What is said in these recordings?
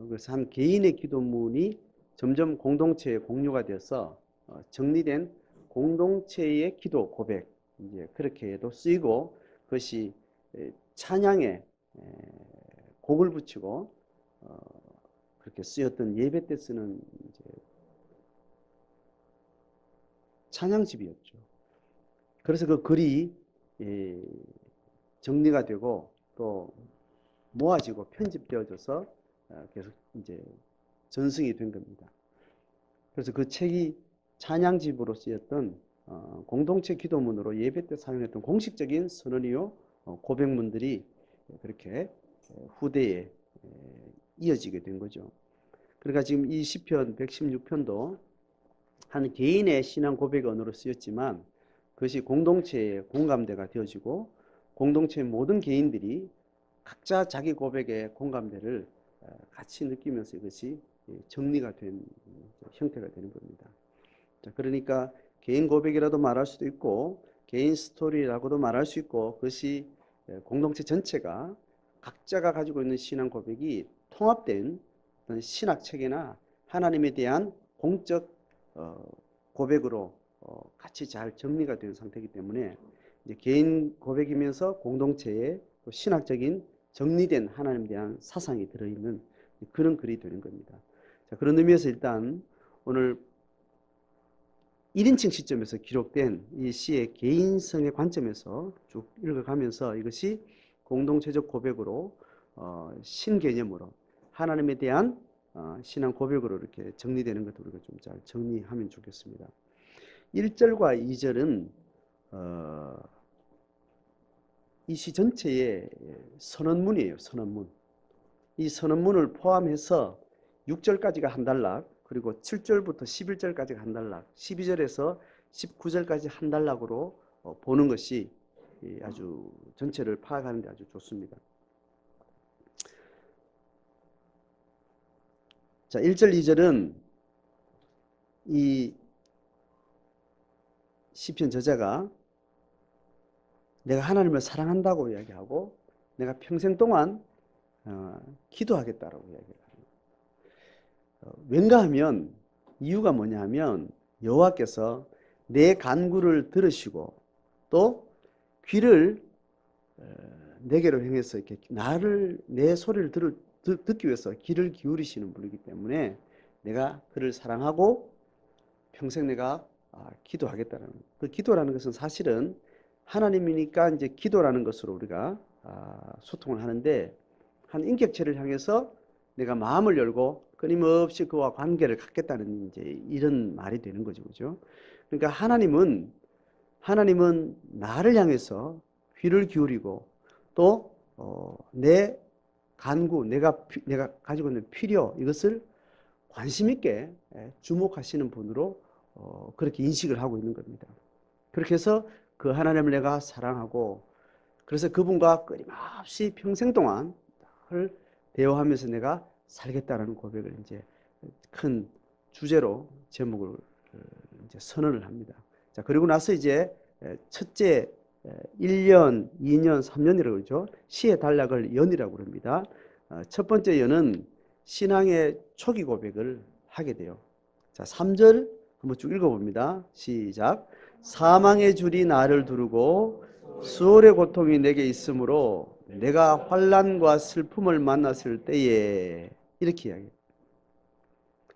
그래서 한 개인의 기도문이 점점 공동체의 공유가 되어서 정리된 공동체의 기도 고백, 이제 그렇게도 쓰이고, 그것이 찬양에 곡을 붙이고 그렇게 쓰였던 예배 때 쓰는 이제 찬양집이었죠. 그래서 그 글이 정리가 되고 또 모아지고 편집되어져서 계속 이제 전승이 된 겁니다. 그래서 그 책이 찬양집으로 쓰였던 공동체 기도문으로 예배 때 사용했던 공식적인 선언이요 고백문들이 그렇게 후대에 이어지게 된 거죠. 그러니까 지금 이 시편 116편도 한 개인의 신앙 고백의 언어로 쓰였지만 그것이 공동체의 공감대가 되어지고 공동체의 모든 개인들이 각자 자기 고백의 공감대를 같이 느끼면서 이것이 정리가 된 형태가 되는 겁니다. 자, 그러니까 개인 고백이라도 말할 수도 있고 개인 스토리라고도 말할 수 있고 그것이 공동체 전체가 각자가 가지고 있는 신앙 고백이 통합된 신학 체계나 하나님에 대한 공적 고백으로 같이 잘 정리가 된 상태이기 때문에 이제 개인 고백이면서 공동체의 신학적인 정리된 하나님에 대한 사상이 들어있는 그런 글이 되는 겁니다. 자, 그런 의미에서 일단 오늘 1인칭 시점에서 기록된 이 시의 개인성의 관점에서 쭉 읽어가면서 이것이 공동체적 고백으로 신개념으로 하나님에 대한 신앙 고백으로 이렇게 정리되는 것도 우리가 좀 잘 정리하면 좋겠습니다. 1절과 2절은 이 시 전체의 선언문이에요. 선언문. 이 선언문을 포함해서 6절까지가 한 단락, 그리고 7절부터 11절까지가 한 단락, 12절에서 19절까지 한 단락으로 보는 것이 아주 전체를 파악하는 데 아주 좋습니다. 자, 1절, 2절은 이 시편 저자가 내가 하나님을 사랑한다고 이야기하고 내가 평생 동안 기도하겠다라고 이야기합니다. 왠가 하면 이유가 뭐냐 하면 여호와께서 내 간구를 들으시고 또 귀를 내게로 향해서 이렇게 내 소리를 듣기 위해서 귀를 기울이시는 분이기 때문에 내가 그를 사랑하고 평생 내가 기도하겠다는 그 기도라는 것은 사실은 하나님이니까 이제 기도라는 것으로 우리가 소통을 하는데 한 인격체를 향해서 내가 마음을 열고 끊임없이 그와 관계를 갖겠다는 이제 이런 말이 되는 거죠, 그죠? 그러니까 하나님은 나를 향해서 귀를 기울이고 또 내 간구, 내가 가지고 있는 필요 이것을 관심 있게 주목하시는 분으로 그렇게 인식을 하고 있는 겁니다. 그렇게 해서 그 하나님을 내가 사랑하고 그래서 그분과 끊임없이 평생 동안 대화하면서 내가 살겠다라는 고백을 이제 큰 주제로 제목을 이제 선언을 합니다. 자, 그리고 나서 이제 첫째 1년, 2년, 3년이라고 그러죠. 시의 단락을 연이라고 합니다. 첫 번째 연은 신앙의 초기 고백을 하게 돼요. 자, 3절 한번 쭉 읽어봅니다. 시작. 사망의 줄이 나를 두르고 수월의 고통이 내게 있으므로 내가 환난과 슬픔을 만났을 때에 이렇게 이야기해요.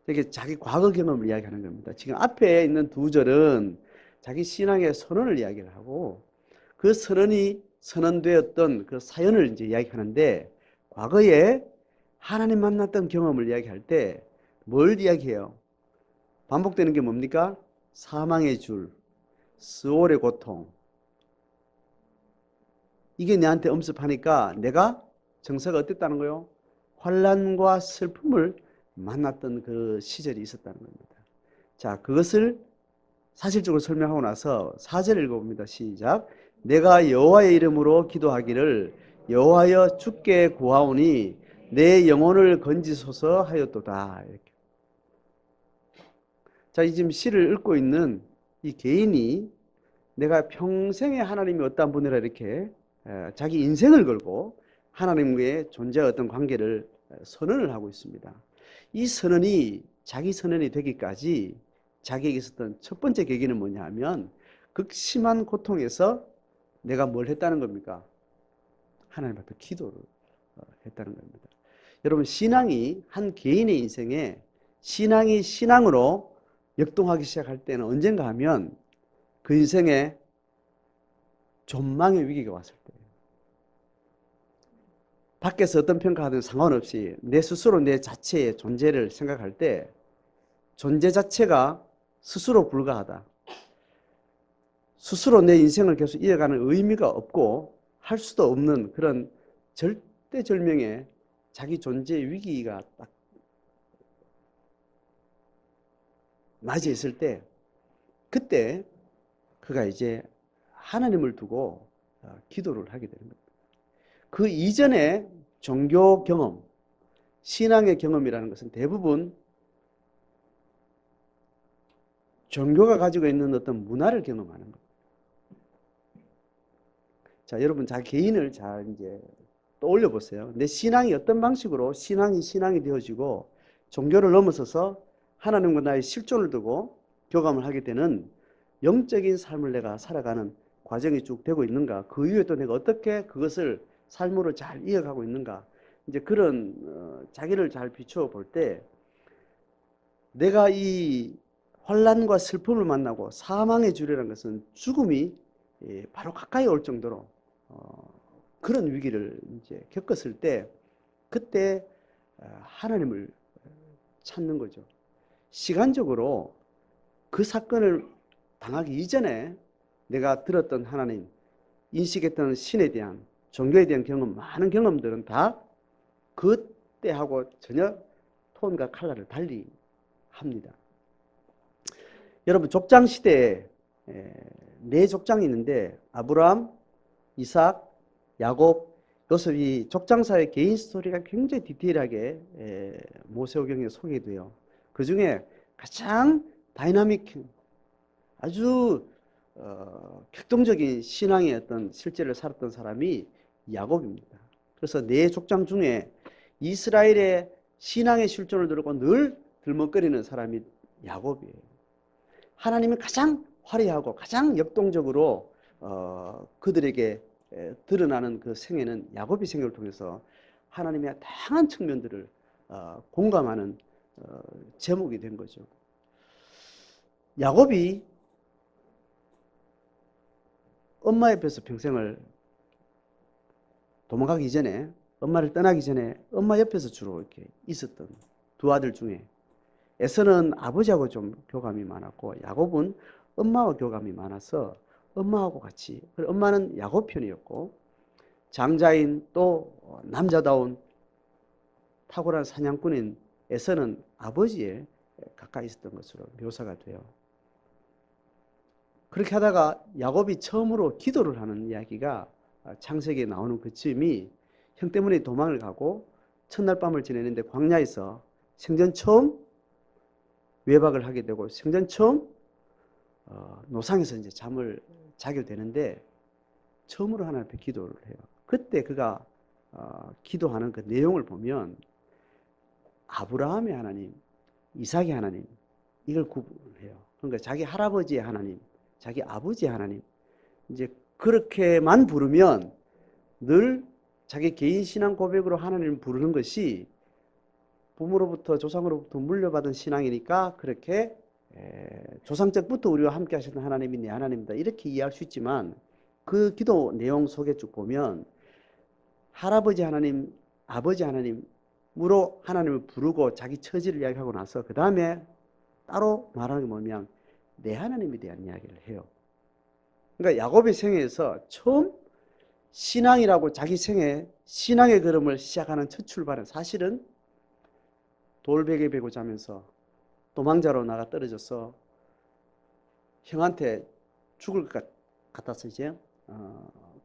이게 자기 과거 경험을 이야기하는 겁니다. 지금 앞에 있는 두 절은 자기 신앙의 선언을 이야기를 하고 그 선언이 선언되었던 그 사연을 이제 이야기하는데 과거에 하나님 만났던 경험을 이야기할 때 뭘 이야기해요? 반복되는 게 뭡니까? 사망의 줄, 스올의 고통. 이게 내한테 엄습하니까 내가 정서가 어땠다는 거요? 환난과 슬픔을 만났던 그 시절이 있었다는 겁니다. 자, 그것을 사실적으로 설명하고 나서 4절 읽어봅니다. 시작. 내가 여호와의 이름으로 기도하기를 여호와여 주께 구하오니 내 영혼을 건지소서 하였도다. 이렇게. 자, 이 지금 시를 읽고 있는 이 개인이 내가 평생에 하나님이 어떤 분이라 이렇게 자기 인생을 걸고 하나님과의 존재의 어떤 관계를 선언을 하고 있습니다. 이 선언이 자기 선언이 되기까지 자기에게 있었던 첫 번째 계기는 뭐냐 하면 극심한 고통에서 내가 뭘 했다는 겁니까? 하나님 앞에 기도를 했다는 겁니다. 여러분, 신앙이 한 개인의 인생에 신앙이 신앙으로 역동하기 시작할 때는 언젠가 하면 그 인생에 존망의 위기가 왔을 때예요. 밖에서 어떤 평가하든 상관없이 내 스스로 내 자체의 존재를 생각할 때 존재 자체가 스스로 불가하다. 스스로 내 인생을 계속 이어가는 의미가 없고 할 수도 없는 그런 절대절명의 자기 존재의 위기가 딱 맞이했을 때 그때 그가 이제 하나님을 두고 기도를 하게 되는 겁니다. 그 이전에 종교 경험, 신앙의 경험이라는 것은 대부분 종교가 가지고 있는 어떤 문화를 경험하는 겁니다. 자, 여러분 자기 개인을 잘 이제 떠올려 보세요. 내 신앙이 어떤 방식으로 신앙이 되어지고 종교를 넘어서서 하나님과 나의 실존을 두고 교감을 하게 되는 영적인 삶을 내가 살아가는 과정이 쭉 되고 있는가? 그 이후에 또 내가 어떻게 그것을 삶으로 잘 이어가고 있는가? 이제 그런 자기를 잘 비추어 볼 때 내가 이 환난과 슬픔을 만나고 사망의 주례라는 것은 죽음이 바로 가까이 올 정도로 그런 위기를 이제 겪었을 때 그때 하나님을 찾는 거죠. 시간적으로 그 사건을 당하기 이전에 내가 들었던 하나님, 인식했던 신에 대한 종교에 대한 경험, 많은 경험들은 다 그때하고 전혀 톤과 컬러를 달리 합니다. 여러분 족장 시대에 네 족장이 있는데 아브라함, 이삭, 야곱, 요셉이 족장사의 개인 스토리가 굉장히 디테일하게 모세오경에 소개돼요. 그 중에 가장 다이나믹, 아주 격동적인 신앙의 어떤 실제를 살았던 사람이 야곱입니다. 그래서 네 족장 중에 이스라엘의 신앙의 실존을 들고 늘 들먹거리는 사람이 야곱이에요. 하나님이 가장 화려하고 가장 역동적으로 그들에게 드러나는 그 생애는 야곱의 생애를 통해서 하나님의 다양한 측면들을 공감하는 제목이 된 거죠. 야곱이 엄마 옆에서 평생을 도망가기 전에, 엄마를 떠나기 전에 엄마 옆에서 주로 이렇게 있었던 두 아들 중에 에서는 아버지하고 좀 교감이 많았고 야곱은 엄마와 교감이 많아서 엄마하고 같이, 엄마는 야곱 편이었고 장자인 또 남자다운 탁월한 사냥꾼인 에서는 아버지에 가까이 있었던 것으로 묘사가 돼요. 그렇게 하다가 야곱이 처음으로 기도를 하는 이야기가 창세기에 나오는 그쯤이 형 때문에 도망을 가고 첫날 밤을 지내는데 광야에서 생전 처음 외박을 하게 되고 생전 처음 노상에서 이제 잠을 자게 되는데 처음으로 하나님 앞에 기도를 해요. 그때 그가 기도하는 그 내용을 보면 아브라함의 하나님, 이삭의 하나님 이걸 구분해요. 그러니까 자기 할아버지의 하나님, 자기 아버지의 하나님 이제 그렇게만 부르면 늘 자기 개인 신앙 고백으로 하나님을 부르는 것이 부모로부터 조상으로부터 물려받은 신앙이니까 그렇게 조상적부터 우리와 함께 하셨던 하나님이 내 하나님이다 이렇게 이해할 수 있지만 그 기도 내용 속에 쭉 보면 할아버지 하나님, 아버지 하나님으로 하나님을 부르고 자기 처지를 이야기하고 나서 그 다음에 따로 말하는 게 뭐냐면 내 하나님에 대한 이야기를 해요. 그러니까 야곱의 생애에서 처음 신앙이라고 자기 생애 신앙의 걸음을 시작하는 첫 출발은 사실은 돌베개 베고 자면서 도망자로 나가 떨어져서 형한테 죽을 것 같아서 이제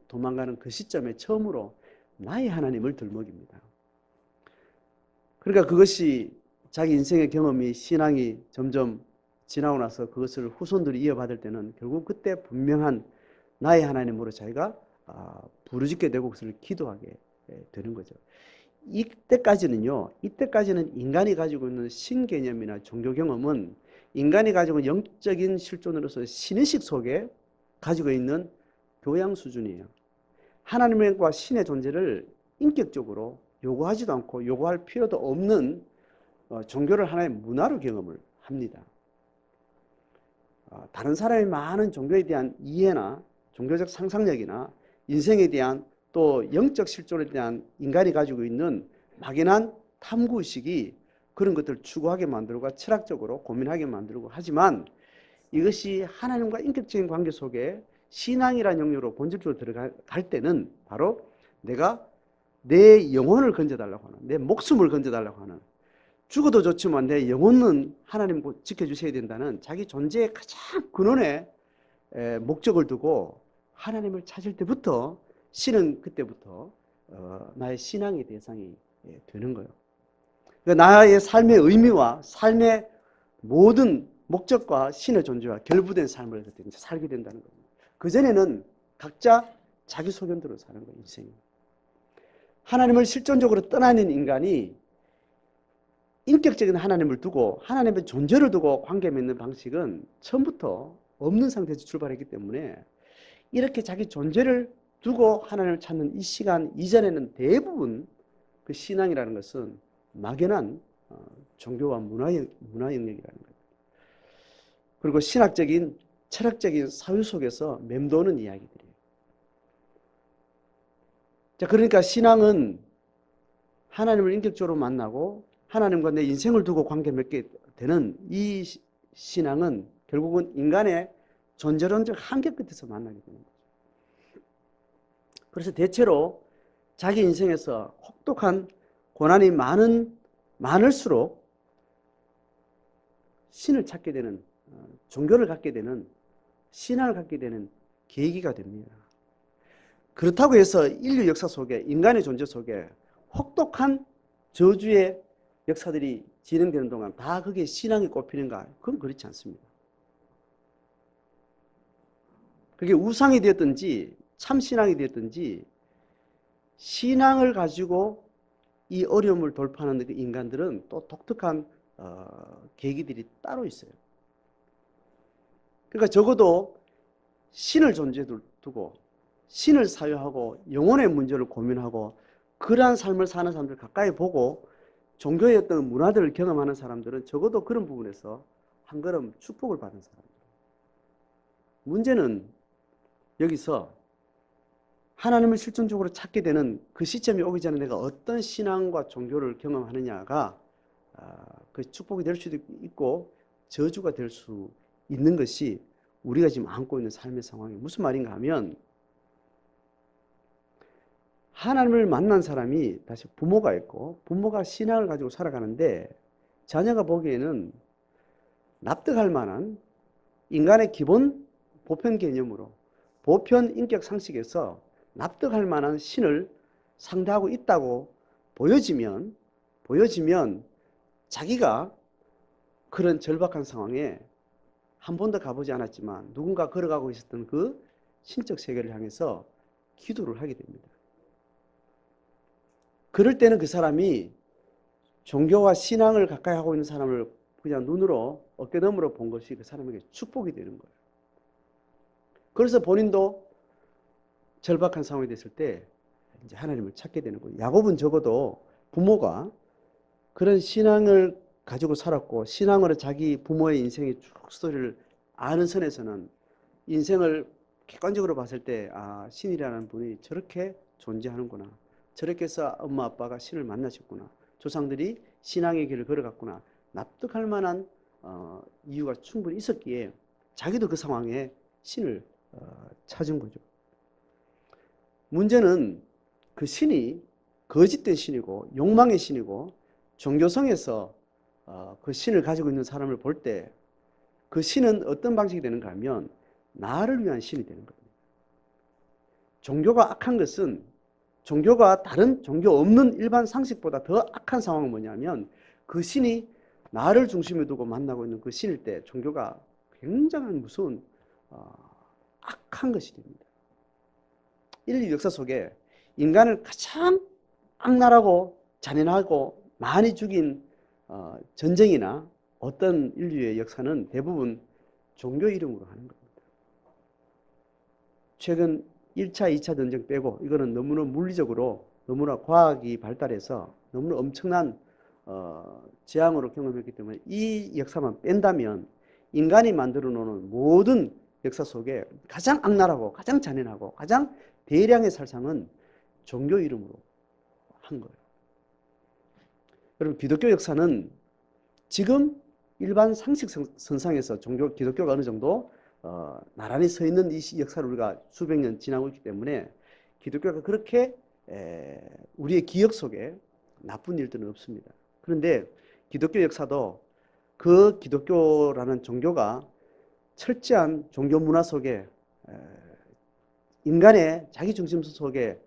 도망가는 그 시점에 처음으로 나의 하나님을 들먹입니다. 그러니까 그것이 자기 인생의 경험이 신앙이 점점 지나고 나서 그것을 후손들이 이어받을 때는 결국 그때 분명한 나의 하나님으로 자기가 부르짖게 되고 그것을 기도하게 되는 거죠. 이때까지는 인간이 가지고 있는 신개념이나 종교 경험은 인간이 가지고 있는 영적인 실존으로서 신의식 속에 가지고 있는 교양 수준이에요. 하나님과 신의 존재를 인격적으로 요구하지도 않고 요구할 필요도 없는 종교를 하나의 문화로 경험을 합니다. 다른 사람의 많은 종교에 대한 이해나 종교적 상상력이나 인생에 대한 또 영적 실존에 대한 인간이 가지고 있는 막연한 탐구의식이 그런 것들을 추구하게 만들고 철학적으로 고민하게 만들고 하지만 이것이 하나님과 인격적인 관계 속에 신앙이라는 영역으로 본질적으로 들어갈 때는 바로 내가 내 영혼을 건져달라고 하는, 내 목숨을 건져달라고 하는, 죽어도 좋지만 내 영혼은 하나님 지켜주셔야 된다는 자기 존재의 가장 근원의 목적을 두고 하나님을 찾을 때부터 신은 그때부터 나의 신앙의 대상이 되는 거예요. 그러니까 나의 삶의 의미와 삶의 모든 목적과 신의 존재와 결부된 삶을 살게 된다는 겁니다. 그전에는 각자 자기 소견대로 사는 거예요, 인생이. 하나님을 실존적으로 떠나는 인간이 인격적인 하나님을 두고 하나님의 존재를 두고 관계 맺는 방식은 처음부터 없는 상태에서 출발했기 때문에 이렇게 자기 존재를 두고 하나님을 찾는 이 시간 이전에는 대부분 그 신앙이라는 것은 막연한 종교와 문화 영역이라는 거예요. 그리고 신학적인 철학적인 사유 속에서 맴도는 이야기들이에요. 자, 그러니까 신앙은 하나님을 인격적으로 만나고 하나님과 내 인생을 두고 관계 맺게 되는 이 신앙은 결국은 인간의 존재론적 한계 끝에서 만나게 되는 거죠. 그래서 대체로 자기 인생에서 혹독한 고난이 많을수록 신을 찾게 되는, 종교를 갖게 되는, 신앙을 갖게 되는 계기가 됩니다. 그렇다고 해서 인류 역사 속에, 인간의 존재 속에 혹독한 저주의 역사들이 진행되는 동안 다 그게 신앙이 꼽히는가? 그건 그렇지 않습니다. 그게 우상이 되었든지 참신앙이 되었든지 신앙을 가지고 이 어려움을 돌파하는 그 인간들은 또 독특한 계기들이 따로 있어요. 그러니까 적어도 신을 존재에 두고 신을 사유하고 영혼의 문제를 고민하고 그러한 삶을 사는 사람들 가까이 보고 종교의 어떤 문화들을 경험하는 사람들은 적어도 그런 부분에서 한 걸음 축복을 받은 사람들. 문제는 여기서 하나님을 실존적으로 찾게 되는 그 시점이 오기 전에 내가 어떤 신앙과 종교를 경험하느냐가 그 축복이 될 수도 있고 저주가 될 수 있는 것이 우리가 지금 안고 있는 삶의 상황이 무슨 말인가 하면 하나님을 만난 사람이 다시 부모가 있고 부모가 신앙을 가지고 살아가는데 자녀가 보기에는 납득할 만한 인간의 기본 보편 개념으로 보편 인격 상식에서 납득할 만한 신을 상대하고 있다고 보여지면 자기가 그런 절박한 상황에 한 번도 가보지 않았지만 누군가 걸어가고 있었던 그 신적 세계를 향해서 기도를 하게 됩니다. 그럴 때는 그 사람이 종교와 신앙을 가까이 하고 있는 사람을 그냥 눈으로 어깨너머로 본 것이 그 사람에게 축복이 되는 거예요. 그래서 본인도 절박한 상황이 됐을 때 이제 하나님을 찾게 되는 거예요. 야곱은 적어도 부모가 그런 신앙을 가지고 살았고 신앙으로 자기 부모의 인생의 쭉 스토리를 아는 선에서는 인생을 객관적으로 봤을 때 신이라는 분이 저렇게 존재하는구나. 저렇게 해서 엄마 아빠가 신을 만나셨구나. 조상들이 신앙의 길을 걸어갔구나. 납득할 만한 이유가 충분히 있었기에 자기도 그 상황에 신을 찾은 거죠. 문제는 그 신이 거짓된 신이고 욕망의 신이고 종교성에서 그 신을 가지고 있는 사람을 볼 때 그 신은 어떤 방식이 되는가 하면 나를 위한 신이 되는 겁니다. 종교가 악한 것은 종교가 다른 종교 없는 일반 상식보다 더 악한 상황은 뭐냐면 그 신이 나를 중심에 두고 만나고 있는 그 신일 때 종교가 굉장한 무서운 악한 것이 됩니다. 인류 역사 속에 인간을 가장 악랄하고 잔인하고 많이 죽인 전쟁이나 어떤 인류의 역사는 대부분 종교 이름으로 하는 겁니다. 최근 1차, 2차 전쟁 빼고 이거는 너무나 물리적으로 너무나 과학이 발달해서 너무나 엄청난 재앙으로 경험했기 때문에 이 역사만 뺀다면 인간이 만들어 놓은 모든 역사 속에 가장 악랄하고 가장 잔인하고 가장 대량의 살상은 종교 이름으로 한 거예요. 여러분, 기독교 역사는 지금 일반 상식선상에서 기독교가 어느 정도 나란히 서 있는 이 역사를 우리가 수백 년 지나고 있기 때문에 기독교가 그렇게 우리의 기억 속에 나쁜 일들은 없습니다. 그런데 기독교 역사도 그 기독교라는 종교가 철저한 종교 문화 속에 인간의 자기 중심성 속에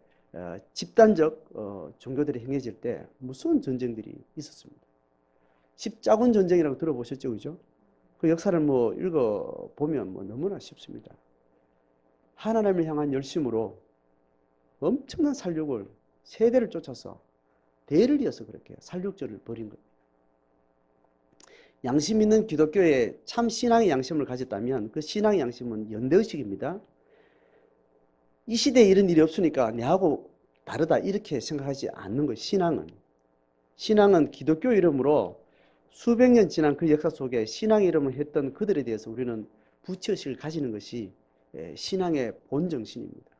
집단적 종교들이 행해질 때 무서운 전쟁들이 있었습니다. 십자군 전쟁이라고 들어보셨죠, 그죠? 그 역사를 뭐 읽어보면 뭐 너무나 쉽습니다. 하나님을 향한 열심으로 엄청난 살육을 세대를 쫓아서 대를 이어서 그렇게 살육전을 벌인 겁니다. 양심 있는 기독교에 참 신앙의 양심을 가졌다면 그 신앙의 양심은 연대의식입니다. 이 시대에 이런 일이 없으니까 내하고 다르다 이렇게 생각하지 않는 거예요. 신앙은 기독교 이름으로 수백 년 지난 그 역사 속에 신앙 이름을 했던 그들에 대해서 우리는 부처의식을 가지는 것이 신앙의 본정신입니다.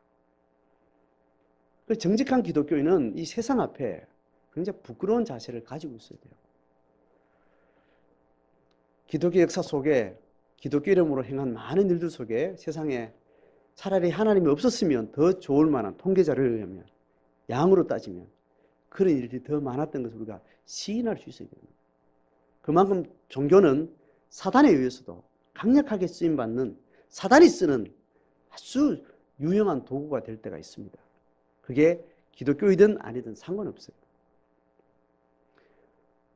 정직한 기독교인은 이 세상 앞에 굉장히 부끄러운 자세를 가지고 있어야 돼요. 기독교 역사 속에 기독교 이름으로 행한 많은 일들 속에 세상에 차라리 하나님이 없었으면 더 좋을 만한 통계자료에 의하면 양으로 따지면 그런 일들이 더 많았던 것을 우리가 시인할 수 있어야 됩니다. 그만큼 종교는 사단에 의해서도 강력하게 쓰임받는 사단이 쓰는 아주 유용한 도구가 될 때가 있습니다. 그게 기독교이든 아니든 상관없어요.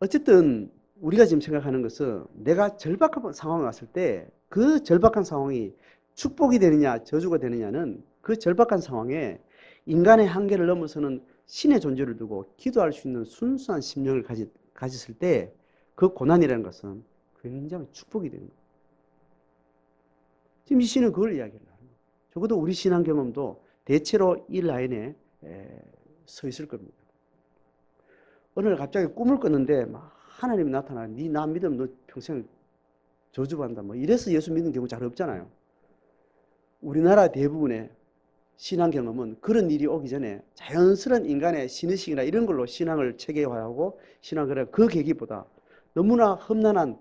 어쨌든 우리가 지금 생각하는 것은 내가 절박한 상황에 왔을 때 그 절박한 상황이 축복이 되느냐 저주가 되느냐는 그 절박한 상황에 인간의 한계를 넘어서는 신의 존재를 두고 기도할 수 있는 순수한 심령을 가졌을 때 그 고난이라는 것은 굉장히 축복이 되는 거예요. 지금 이 시는 그걸 이야기를 하는 거예요. 적어도 우리 신앙 경험도 대체로 이 라인에 서 있을 겁니다. 어느 날 갑자기 꿈을 꿨는데 막 하나님이 나타나 나 믿으면 너 평생 저주받는다 뭐 이래서 예수 믿는 경우 잘 없잖아요. 우리나라 대부분의 신앙 경험은 그런 일이 오기 전에 자연스러운 인간의 신의식이나 이런 걸로 신앙을 체계화하고 신앙을 하고 그 계기보다 너무나 험난한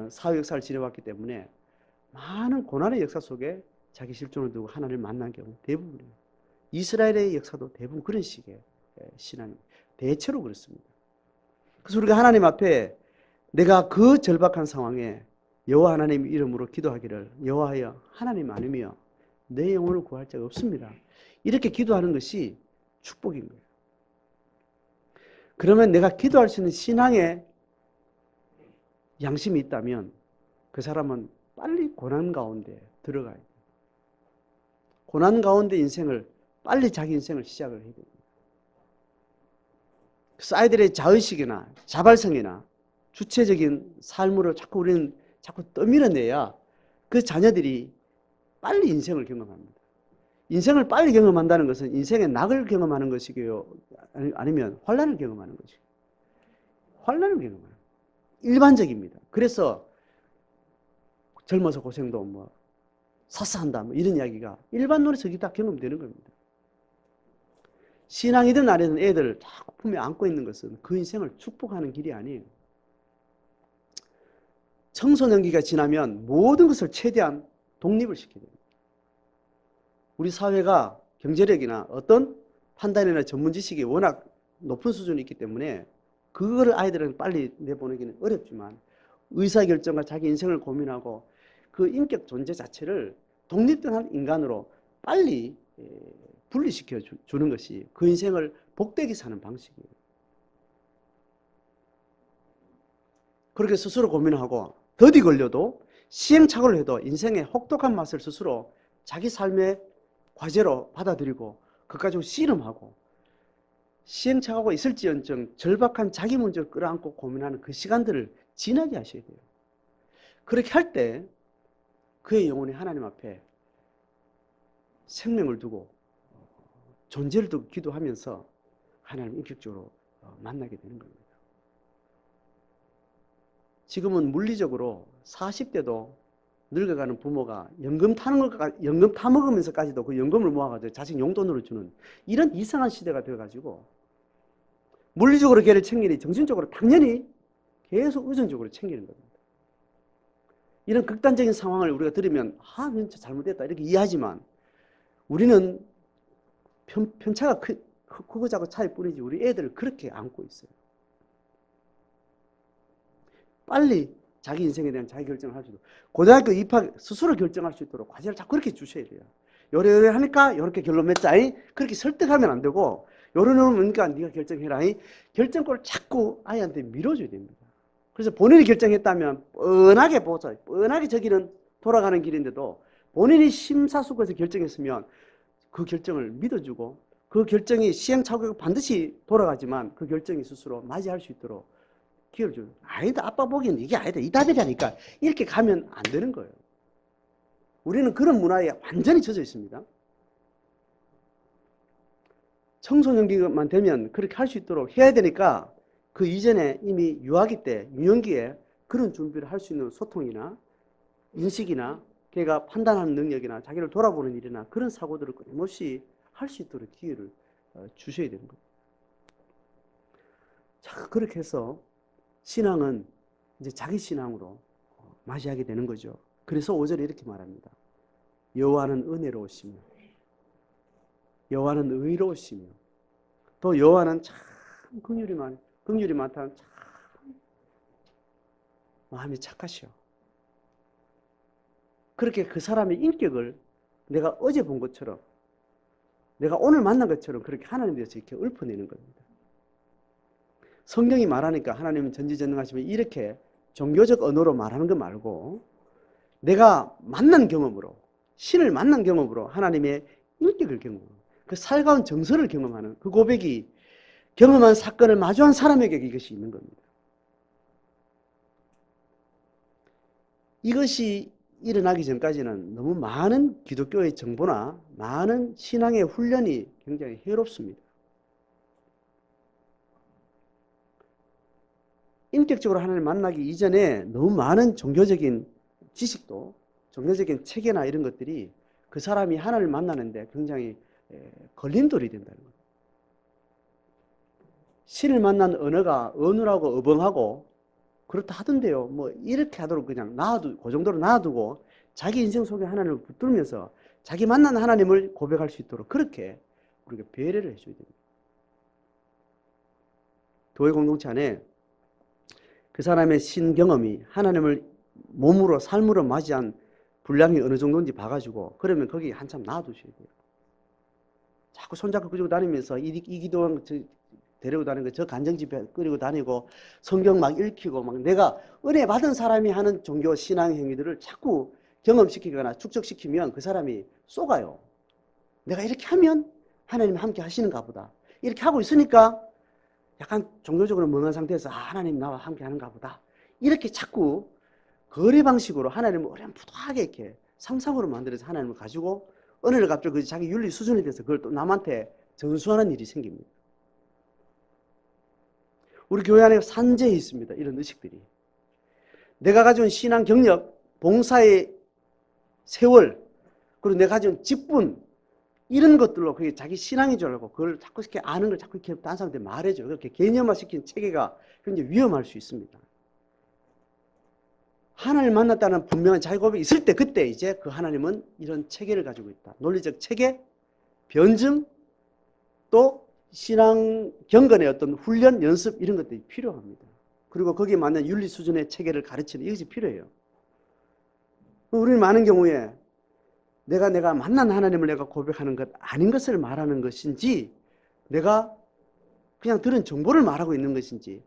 사회 역사를 지내왔기 때문에 많은 고난의 역사 속에 자기 실존을 두고 하나님을 만난 경우 대부분이에요. 이스라엘의 역사도 대부분 그런 식의 신앙입니다. 대체로 그렇습니다. 그래서 우리가 하나님 앞에 내가 그 절박한 상황에 여호와 하나님 이름으로 기도하기를 여호와여 하나님 아니며 내 영혼을 구할 자가 없습니다. 이렇게 기도하는 것이 축복인 거예요. 그러면 내가 기도할 수 있는 신앙의 양심이 있다면 그 사람은 빨리 고난 가운데 들어가야 돼요. 고난 가운데 인생을 빨리 자기 인생을 시작을 해야 됩니다. 그래서 아이들의 자의식이나 자발성이나 주체적인 삶으로 자꾸 우리는 자꾸 떠밀어내야 그 자녀들이 빨리 인생을 경험합니다. 인생을 빨리 경험한다는 것은 인생의 낙을 경험하는 것이고요. 아니면 환란을 경험하는 것이고요. 환란을 경험하는 일반적입니다. 그래서 젊어서 고생도 뭐 사사한다 뭐 이런 이야기가 일반론에서 다 경험되는 겁니다. 신앙이든 아니든 애들을 자꾸 품에 안고 있는 것은 그 인생을 축복하는 길이 아니에요. 청소년기가 지나면 모든 것을 최대한 독립을 시켜야 됩니다. 우리 사회가 경제력이나 어떤 판단이나 전문 지식이 워낙 높은 수준이 있기 때문에 그거를 아이들은 빨리 내보내기는 어렵지만 의사결정과 자기 인생을 고민하고 그 인격 존재 자체를 독립된 인간으로 빨리 분리시켜 주는 것이 그 인생을 복되게 사는 방식이에요. 그렇게 스스로 고민하고 더디 걸려도 시행착오를 해도 인생의 혹독한 맛을 스스로 자기 삶의 과제로 받아들이고 그것 가지고 씨름하고 시행착오가 있을지언정 절박한 자기 문제를 끌어안고 고민하는 그 시간들을 지나게 하셔야 돼요. 그렇게 할 때 그의 영혼이 하나님 앞에 생명을 두고 존재를 두고 기도하면서 하나님 인격적으로 만나게 되는 겁니다. 지금은 물리적으로 40대도 늙어가는 부모가 연금 타먹으면서까지도 그 연금을 모아가지고 자식 용돈으로 주는 이런 이상한 시대가 되어가지고 물리적으로 걔를 챙기니 정신적으로 당연히 계속 의존적으로 챙기는 겁니다. 이런 극단적인 상황을 우리가 들으면 아, 진짜 잘못됐다 이렇게 이해하지만 우리는 편차가 크고 작고 차이 뿐이지 우리 애들을 그렇게 안고 있어요. 빨리 자기 인생에 대한 자기 결정을 할 수 있도록 고등학교 입학 스스로 결정할 수 있도록 과제를 자꾸 그렇게 주셔야 돼요. 요래 하니까 요렇게 결론 맺자이 그렇게 설득하면 안 되고 요러니까 네가 결정해라이 결정권을 자꾸 아이한테 밀어줘야 됩니다. 그래서 본인이 결정했다면 뻔하게 보자. 뻔하게 저기는 돌아가는 길인데도 본인이 심사숙고해서 결정했으면 그 결정을 믿어주고 그 결정이 시행착오가 반드시 돌아가지만 그 결정이 스스로 맞이할 수 있도록 기회를 줘요. 아니다. 아빠 보기엔 이게 아니다. 이 답이라니까. 이렇게 가면 안 되는 거예요. 우리는 그런 문화에 완전히 젖어 있습니다. 청소년기만 되면 그렇게 할 수 있도록 해야 되니까 그 이전에 이미 유아기 때, 유년기에 그런 준비를 할 수 있는 소통이나 인식이나 걔가 판단하는 능력이나 자기를 돌아보는 일이나 그런 사고들을 끊임없이 할 수 있도록 기회를 주셔야 되는 거예요. 자, 그렇게 해서 신앙은 이제 자기 신앙으로 맞이하게 되는 거죠. 그래서 5절에 이렇게 말합니다. 여호와는 은혜로우시며 여호와는 의로우시며 또 여호와는 참 긍휼이 많다는 참 마음이 착하시오. 그렇게 그 사람의 인격을 내가 어제 본 것처럼 내가 오늘 만난 것처럼 그렇게 하나님에 대해서 이렇게 읊어내는 겁니다. 성경이 말하니까 하나님은 전지전능하시면 이렇게 종교적 언어로 말하는 거 말고 내가 만난 경험으로 신을 만난 경험으로 하나님의 인격을 경험하는 그 살가운 정서를 경험하는 그 고백이 경험한 사건을 마주한 사람에게 이것이 있는 겁니다. 이것이 일어나기 전까지는 너무 많은 기독교의 정보나 많은 신앙의 훈련이 굉장히 해롭습니다. 인격적으로 하나님을 만나기 이전에 너무 많은 종교적인 지식도 종교적인 체계나 이런 것들이 그 사람이 하나님을 만나는데 굉장히 걸림돌이 된다는 거예요. 신을 만난 언어가 어눌하고 어벙하고 그렇다 하던데요. 뭐 이렇게 하도록 그냥 놔두고 그 정도로 놔두고 자기 인생 속에 하나님을 붙들면서 자기 만난 하나님을 고백할 수 있도록 그렇게 우리가 배려를 해줘야 됩니다. 교회 공동체 안에 그 사람의 신 경험이 하나님을 몸으로 삶으로 맞이한 분량이 어느 정도인지 봐가지고 그러면 거기 한참 놔두셔야 돼요. 자꾸 손잡고 끄고 다니면서 이 기도 데리고 다니는 거 저 간정집에 끌고 다니고 성경 막 읽히고 막 내가 은혜 받은 사람이 하는 종교 신앙 행위들을 자꾸 경험시키거나 축적시키면 그 사람이 쏘가요. 내가 이렇게 하면 하나님이 함께 하시는가 보다. 이렇게 하고 있으니까 약간 종교적으로 멍한 상태에서 하나님 나와 함께 하는가 보다. 이렇게 자꾸 거래 방식으로 하나님을 어렴풋하게 이렇게 상상으로 만들어서 하나님을 가지고 어느 날 갑자기 자기 윤리 수준에 대해서 그걸 또 남한테 전수하는 일이 생깁니다. 우리 교회 안에 산재에 있습니다. 이런 의식들이. 내가 가진 신앙 경력, 봉사의 세월, 그리고 내가 가진 직분, 이런 것들로 그게 자기 신앙인 줄 알고 그걸 자꾸 이렇게 아는 걸 자꾸 이렇게 다른 사람한테 말해줘요. 그렇게 개념화시킨 체계가 굉장히 위험할 수 있습니다. 하나님을 만났다는 분명한 자기 고백이 있을 때 그때 이제 그 하나님은 이런 체계를 가지고 있다. 논리적 체계, 변증, 또 신앙 경건의 어떤 훈련, 연습 이런 것들이 필요합니다. 그리고 거기에 맞는 윤리 수준의 체계를 가르치는 이것이 필요해요. 우리는 많은 경우에 내가 만난 하나님을 내가 고백하는 것 아닌 것을 말하는 것인지 내가 그냥 들은 정보를 말하고 있는 것인지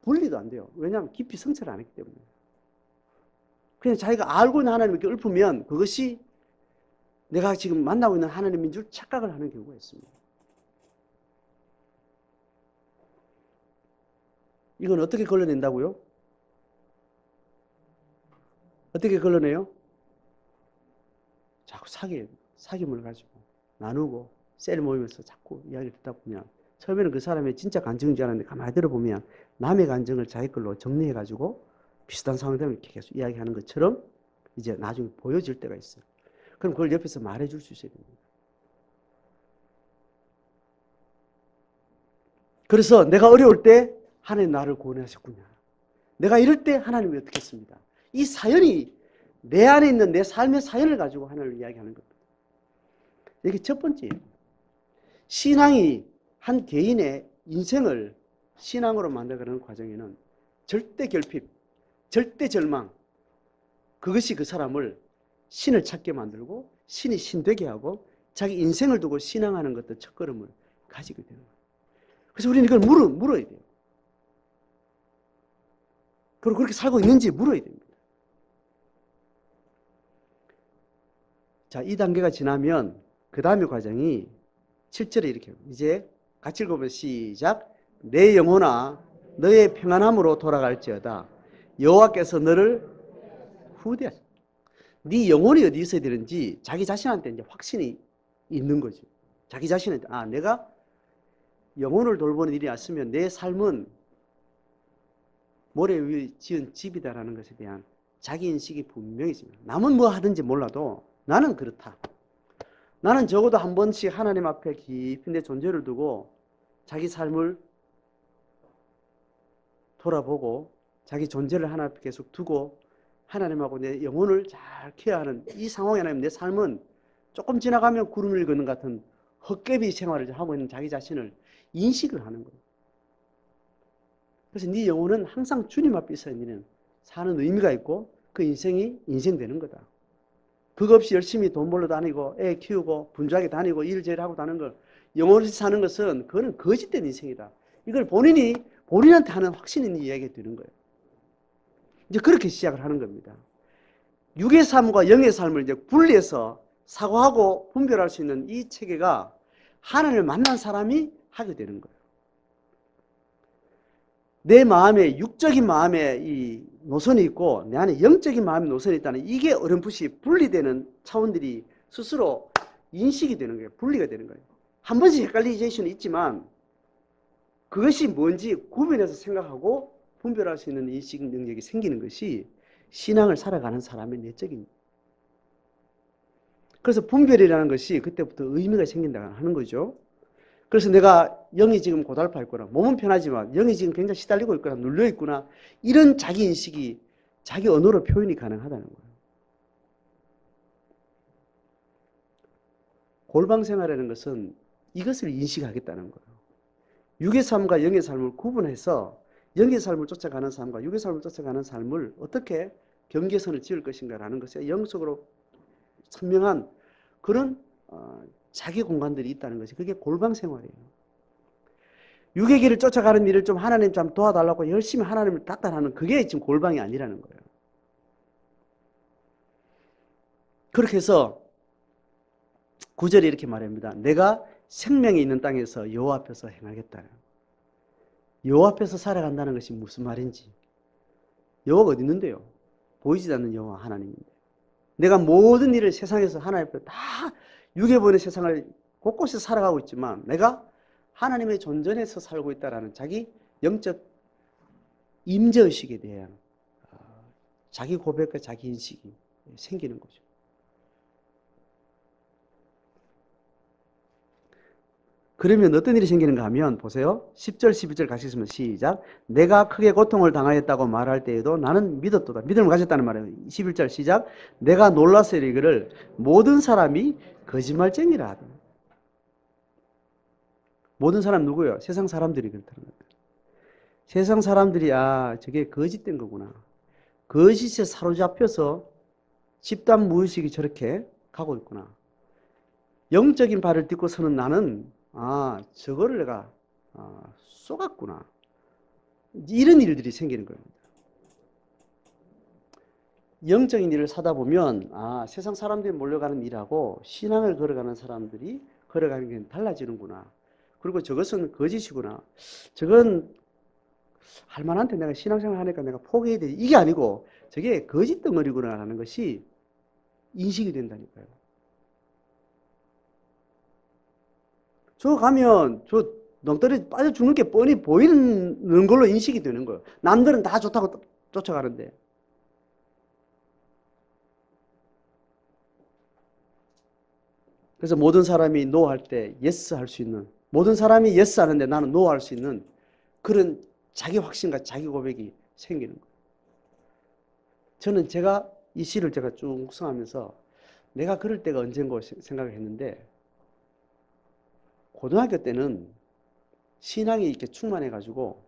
분리도 안 돼요. 왜냐하면 깊이 성찰을 안 했기 때문에. 그냥 자기가 알고 있는 하나님을 이렇게 읊으면 그것이 내가 지금 만나고 있는 하나님인 줄 착각을 하는 경우가 있습니다. 이건 어떻게 걸러낸다고요? 어떻게 걸러내요? 자꾸 사귐을 가지고 나누고 셀 모이면서 자꾸 이야기를 듣다 보면 처음에는 그 사람의 진짜 감정인 줄 알았는데 가만히 들어보면 남의 감정을 자기 걸로 정리해가지고 비슷한 상황이 되면 이렇게 계속 이야기하는 것처럼 이제 나중에 보여질 때가 있어요. 그럼 그걸 옆에서 말해줄 수 있어야 됩니다. 그래서 내가 어려울 때 하나님 나를 구원하셨구나. 내가 이럴 때 하나님이 어떻게 했습니다. 이 사연이 내 안에 있는 내 삶의 사연을 가지고 하나님을 이야기하는 겁니다. 이게 첫 번째예요. 신앙이 한 개인의 인생을 신앙으로 만들어가는 과정에는 절대 결핍, 절대 절망, 그것이 그 사람을 신을 찾게 만들고 신이 신되게 하고 자기 인생을 두고 신앙하는 것도 첫걸음을 가지게 되는 거예요. 그래서 우리는 이걸 물어야 돼요. 그리고 그렇게 살고 있는지 물어야 됩니다. 자, 이 단계가 지나면 그 다음의 과정이 7절에 이렇게 이제 같이 읽어보면 시작. 내 영혼아 너의 평안함으로 돌아갈지어다. 여호와께서 너를 후대하시. 네 영혼이 어디 있어야 되는지 자기 자신한테 이제 확신이 있는 거죠. 자기 자신한테 내가 영혼을 돌보는 일이 왔으면 내 삶은 모래 위에 지은 집이다라는 것에 대한 자기 인식이 분명히 있습니다. 남은 뭐 하든지 몰라도 나는 그렇다. 나는 적어도 한 번씩 하나님 앞에 깊은 내 존재를 두고 자기 삶을 돌아보고 자기 존재를 하나님 앞에 계속 두고 하나님하고 내 영혼을 잘 케어하는 이 상황에 내 삶은 조금 지나가면 구름을 걷는 같은 헛개비 생활을 하고 있는 자기 자신을 인식을 하는 거예요. 그래서 네 영혼은 항상 주님 앞에 있어야 너는 사는 의미가 있고 그 인생이 인생되는 거다. 그거 없이 열심히 돈 벌러 다니고 애 키우고 분주하게 다니고 일제일 하고 다니는 걸 영혼없이 사는 것은 그거는 거짓된 인생이다. 이걸 본인한테 하는 확신 있는 이야기가 되는 거예요. 이제 그렇게 시작을 하는 겁니다. 육의 삶과 영의 삶을 이제 분리해서 사고하고 분별할 수 있는 이 체계가 하나님을 만난 사람이 하게 되는 거예요. 내 마음에 육적인 마음에 이 노선이 있고 내 안에 영적인 마음의 노선이 있다는 이게 어렴풋이 분리되는 차원들이 스스로 인식이 되는 거예요. 분리가 되는 거예요. 한 번씩 헷갈리실 수는 있지만 그것이 뭔지 구분해서 생각하고 분별할 수 있는 인식 능력이 생기는 것이 신앙을 살아가는 사람의 내적인. 그래서 분별이라는 것이 그때부터 의미가 생긴다고 하는 거죠. 그래서 내가 영이 지금 고달파 있구나. 몸은 편하지만 영이 지금 굉장히 시달리고 있구나. 눌려 있구나. 이런 자기 인식이 자기 언어로 표현이 가능하다는 거예요. 골방 생활이라는 것은 이것을 인식하겠다는 거예요. 육의 삶과 영의 삶을 구분해서 영의 삶을 쫓아가는 삶과 육의 삶을 쫓아가는 삶을 어떻게 경계선을 지을 것인가라는 것에 영적으로 선명한 그런 자기 공간들이 있다는 것이 그게 골방 생활이에요. 육의 길을 쫓아가는 일을 좀 하나님 좀 도와달라고 열심히 하나님을 따따하는 그게 지금 골방이 아니라는 거예요. 그렇게 해서 9절에 이렇게 말합니다. 내가 생명이 있는 땅에서 여호와 앞에서 행하겠다. 여호와 앞에서 살아간다는 것이 무슨 말인지. 여호와가 어디 있는데요? 보이지 않는 여호와 하나님인데. 내가 모든 일을 세상에서 하나님 앞에 다 육의 본의 세상을 곳곳에 살아가고 있지만 내가 하나님의 존전에서 살고 있다는 자기 영적 임재의식에 대한 자기 고백과 자기 인식이 생기는 거죠. 그러면 어떤 일이 생기는가 하면 보세요. 10절 11절 같이 읽으면 시작. 내가 크게 고통을 당하였다고 말할 때에도 나는 믿었도다. 믿음을 가졌다는 말이에요. 11절 시작. 내가 놀라서 이르기를 모든 사람이 거짓말쟁이라 하다. 모든 사람 누구예요? 세상 사람들이 그렇다는 거예요. 세상 사람들이 저게 거짓된 거구나. 거짓에 사로잡혀서 집단 무의식이 저렇게 가고 있구나. 영적인 발을 딛고 서는 나는 저거를 내가 쏘갔구나. 이런 일들이 생기는 겁니다. 영적인 일을 사다 보면 세상 사람들이 몰려가는 일하고 신앙을 걸어가는 사람들이 걸어가는 게 달라지는구나. 그리고 저것은 거짓이구나. 저건 할 만한데 내가 신앙생활 하니까 내가 포기해야 되지. 이게 아니고 저게 거짓 덩어리구나라는 것이 인식이 된다니까요. 저 가면 저 넋떨이 빠져 죽는 게 뻔히 보이는 걸로 인식이 되는 거예요. 남들은 다 좋다고 쫓아가는데. 그래서 모든 사람이 노 할 때 예스 할 수 있는, 모든 사람이 예스 하는데 나는 노 할 수 있는 그런 자기 확신과 자기 고백이 생기는 거예요. 저는 제가 이 시를 제가 쭉 묵상하면서 내가 그럴 때가 언젠가 생각을 했는데, 고등학교 때는 신앙이 이렇게 충만해가지고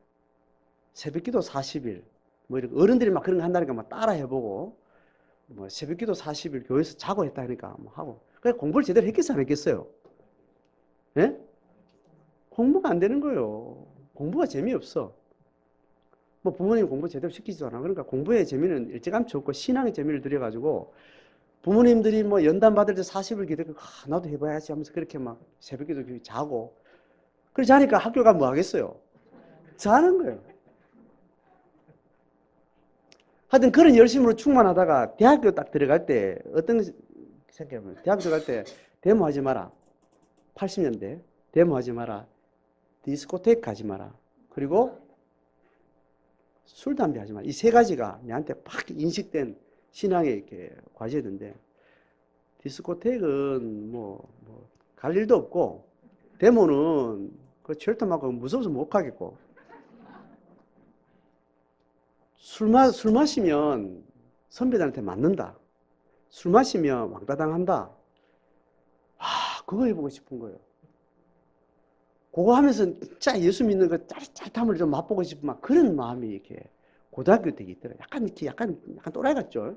새벽기도 40일, 뭐 이렇게 어른들이 막 그런 거 한다니까 막 따라 해보고, 뭐 새벽기도 40일 교회에서 자고 했다 하니까 뭐 하고, 그래 공부를 제대로 했겠어 안 했겠어요? 예? 공부가 안 되는 거예요. 공부가 재미없어. 뭐 부모님 공부 제대로 시키지도 않아. 그러니까 공부의 재미는 일찌감치 없고 신앙의 재미를 들여가지고 부모님들이 뭐 연단 받을 때 40일 기다리고 나도 해봐야지 하면서 그렇게 막 새벽기도 자고, 그래 자니까 학교 가면 뭐 하겠어요? 자는 거예요. 하여튼 그런 열심으로 충만하다가 대학교 딱 들어갈 때 어떤 생각해보면, 대학교 들어갈 때 데모하지 마라. 80년대 데모하지 마라. 디스코테이크 가지 마라. 그리고 술, 담배 하지 마라. 이 세 가지가 내한테 팍 인식된 신앙의 이렇게 과제였는데, 디스코테이크는 갈 일도 없고, 데모는 그 쉘터 맞고 무서워서 못 가겠고, 술 마시면 선배들한테 맞는다. 술 마시면 왕따당한다. 그거 해보고 싶은 거예요. 그거 하면서 진짜 예수 믿는 그 짜릿짜릿함을 좀 맛보고 싶은 막 그런 마음이 이렇게 고등학교 때 있더라고요. 약간 또라이 같죠?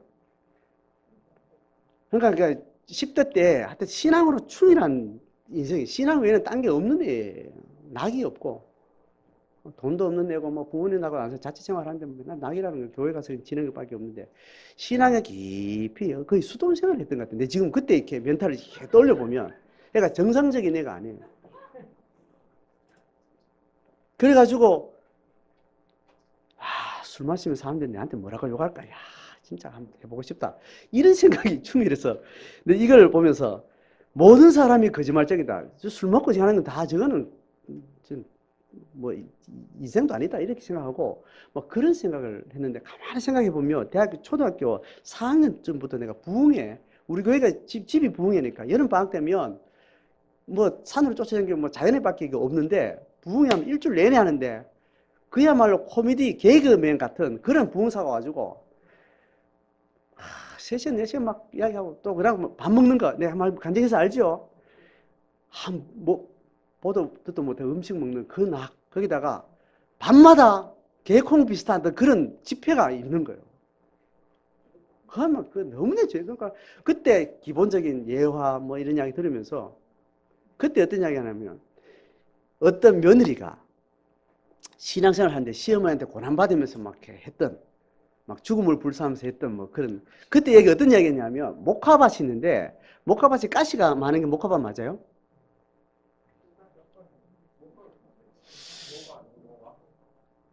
그러니까 10대 때 하여튼 신앙으로 충실한 인생이, 신앙 외에는 딴 게 없는 애예요. 낙이 없고, 돈도 없는 애고, 뭐 부모님하고 나서 자취생활 하는데 맨날 낙이라는 거 교회 가서 지내는 것밖에 없는데, 신앙에 깊이 거의 수동생활을 했던 것 같아요. 근데 지금 그때 이렇게 멘탈을 이렇게 떠올려보면, 애가 정상적인 애가 아니에요. 그래가지고, 술 마시면 사람들이 내한테 뭐라고 욕할까? 야, 진짜 한번 해보고 싶다. 이런 생각이 충일해서. 근데 이걸 보면서 모든 사람이 거짓말쟁이다. 술 먹고 하는 건 다 저거는 뭐 인생도 아니다. 이렇게 생각하고 뭐 그런 생각을 했는데, 가만히 생각해 보면 초등학교 4학년쯤부터 내가 부흥회, 우리 교회가 집이 부흥회니까 여름 방학 되면 뭐 산으로 쫓아다니는 게 뭐 자연의 밖에 없는데, 부흥회 하면 일주일 내내 하는데 그야말로 코미디 개그맨 같은 그런 부흥사가 와가지고 3시간 4시간 막 이야기하고, 또 그냥 밥 먹는 거 내가 말 간증해서 알죠? 뭐 보도 듣도 못해 음식 먹는 그 거기다가 밤마다 개콩 비슷한 그런 집회가 있는 거예요. 그러면 너무나 그러니까 그때 기본적인 예화 뭐 이런 이야기 들으면서, 그때 어떤 이야기 하냐면, 어떤 며느리가 신앙생활 하는데 시어머니한테 고난받으면서 막 했던, 막 죽음을 불사하면서 했던 뭐 그런, 그때 얘기 어떤 이야기 했냐면, 목화밭이 있는데, 목화밭이 가시가 많은 게 목화밭 맞아요?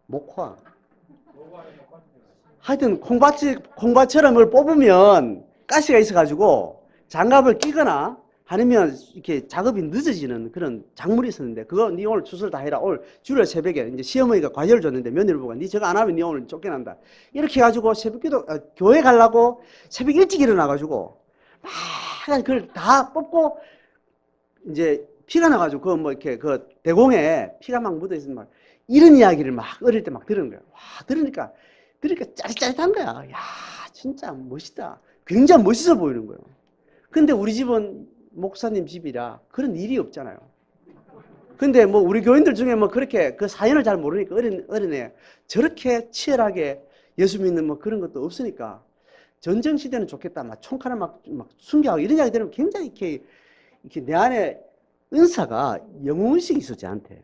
목화. 하여튼 콩밭처럼 을 뽑으면 가시가 있어가지고 장갑을 끼거나 아니면 이렇게 작업이 늦어지는 그런 작물이 있었는데, 그거 니 오늘 추수를 다 해라. 오늘 주일 새벽에 이제 시어머니가 과제를 줬는데 며느리 보고 니 저거 안 하면 니 오늘 쫓겨난다. 이렇게 해가지고 새벽기도 교회 가려고 새벽 일찍 일어나가지고 막 그걸 다 뽑고, 이제 피가 나가지고 그 뭐 이렇게 그 대공에 피가 막 묻어 있는 막 이런 이야기를 막 어릴 때 막 들은 거야. 와, 들으니까 짜릿짜릿한 거야. 야, 진짜 멋있다. 굉장히 멋있어 보이는 거예요. 근데 우리 집은 목사님 집이라 그런 일이 없잖아요. 근데 뭐 우리 교인들 중에 뭐 그렇게 그 사연을 잘 모르니까 어린애 저렇게 치열하게 예수 믿는 뭐 그런 것도 없으니까, 전쟁 시대는 좋겠다. 막 총칼을 막 숨겨하고 이런 이야기 들으면 굉장히 이렇게 내 안에 은사가 영웅의식이 있어, 쟤한테.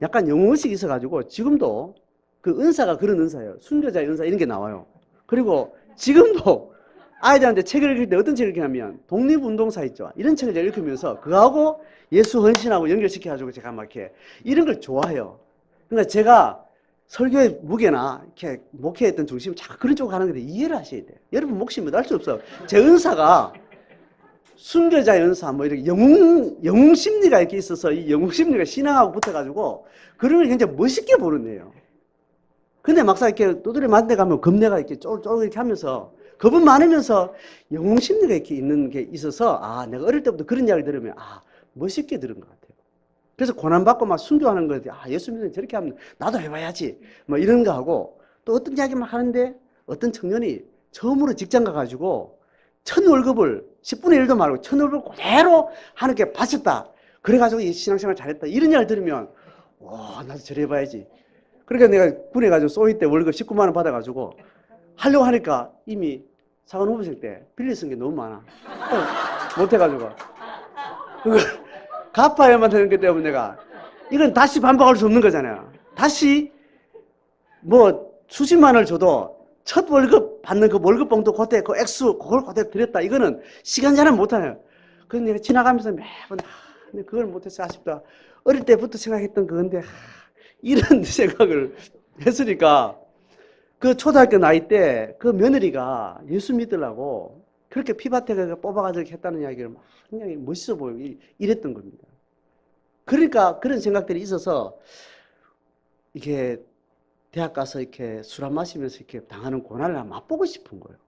약간 영웅의식이 있어가지고 지금도 그 은사가 그런 은사예요. 순교자의 은사 이런 게 나와요. 그리고 지금도 아이들한테 책을 읽을 때 어떤 책을 읽냐면 독립운동사 있죠. 이런 책을 읽으면서 그거하고 예수 헌신하고 연결시켜가지고 제가 막 이렇게 이런 걸 좋아해요. 그러니까 제가 설교의 무게나 이렇게 목회했던 중심이 자꾸 그런 쪽으로 가는 건데 이해를 하셔야 돼요. 여러분 몫입니다. 할 수 없어. 제 은사가 순교자의 은사, 뭐 이렇게 영웅 심리가 이렇게 있어서 이 영웅 심리가 신앙하고 붙어가지고 그런 걸 굉장히 멋있게 보는데요. 근데 막상 이렇게 두드려 맞는 데 가면 겁내가 이렇게 쫄쫄 이렇게 하면서 겁은 많으면서 영웅 심리가 이렇게 있는 게 있어서 아, 내가 어릴 때부터 그런 이야기를 들으면 아, 멋있게 들은 것 같아요. 그래서 고난받고 막 순교하는 거에 아, 예수 믿으면 저렇게 하면 나도 해봐야지. 뭐 이런 거 하고 또 어떤 이야기 막 하는데 어떤 청년이 처음으로 직장 가가지고 첫 월급을 10분의 1도 말고 첫 월급을 그대로 하나님께 바쳤다. 그래가지고 이 신앙생활 잘했다. 이런 이야기를 들으면 와, 나도 저래 해봐야지. 그러니까 내가 군에 가지고 소위 때 월급 19만 원 받아가지고 하려고 하니까 이미 사관 후보생 때 빌려 쓴 게 너무 많아. 못해가지고. 그걸 갚아야만 되는 것 때문에 내가 이건 다시 반박할 수 없는 거잖아요. 다시 뭐 수십만 원을 줘도 첫 월급 받는 그 월급봉도 그때 그 액수 그걸 그때 드렸다. 이거는 시간 제한 못하네요. 그래서 내가 지나가면서 매번 그걸 못해서 아쉽다. 어릴 때부터 생각했던 그건데 이런 생각을 했으니까 그 초등학교 나이 때 그 며느리가 예수 믿으려고 그렇게 피밭에 뽑아가지고 했다는 이야기를 막 굉장히 멋있어 보이고 이랬던 겁니다. 그러니까 그런 생각들이 있어서 이게 대학 가서 이렇게 술 안 마시면서 이렇게 당하는 고난을 맛보고 싶은 거예요.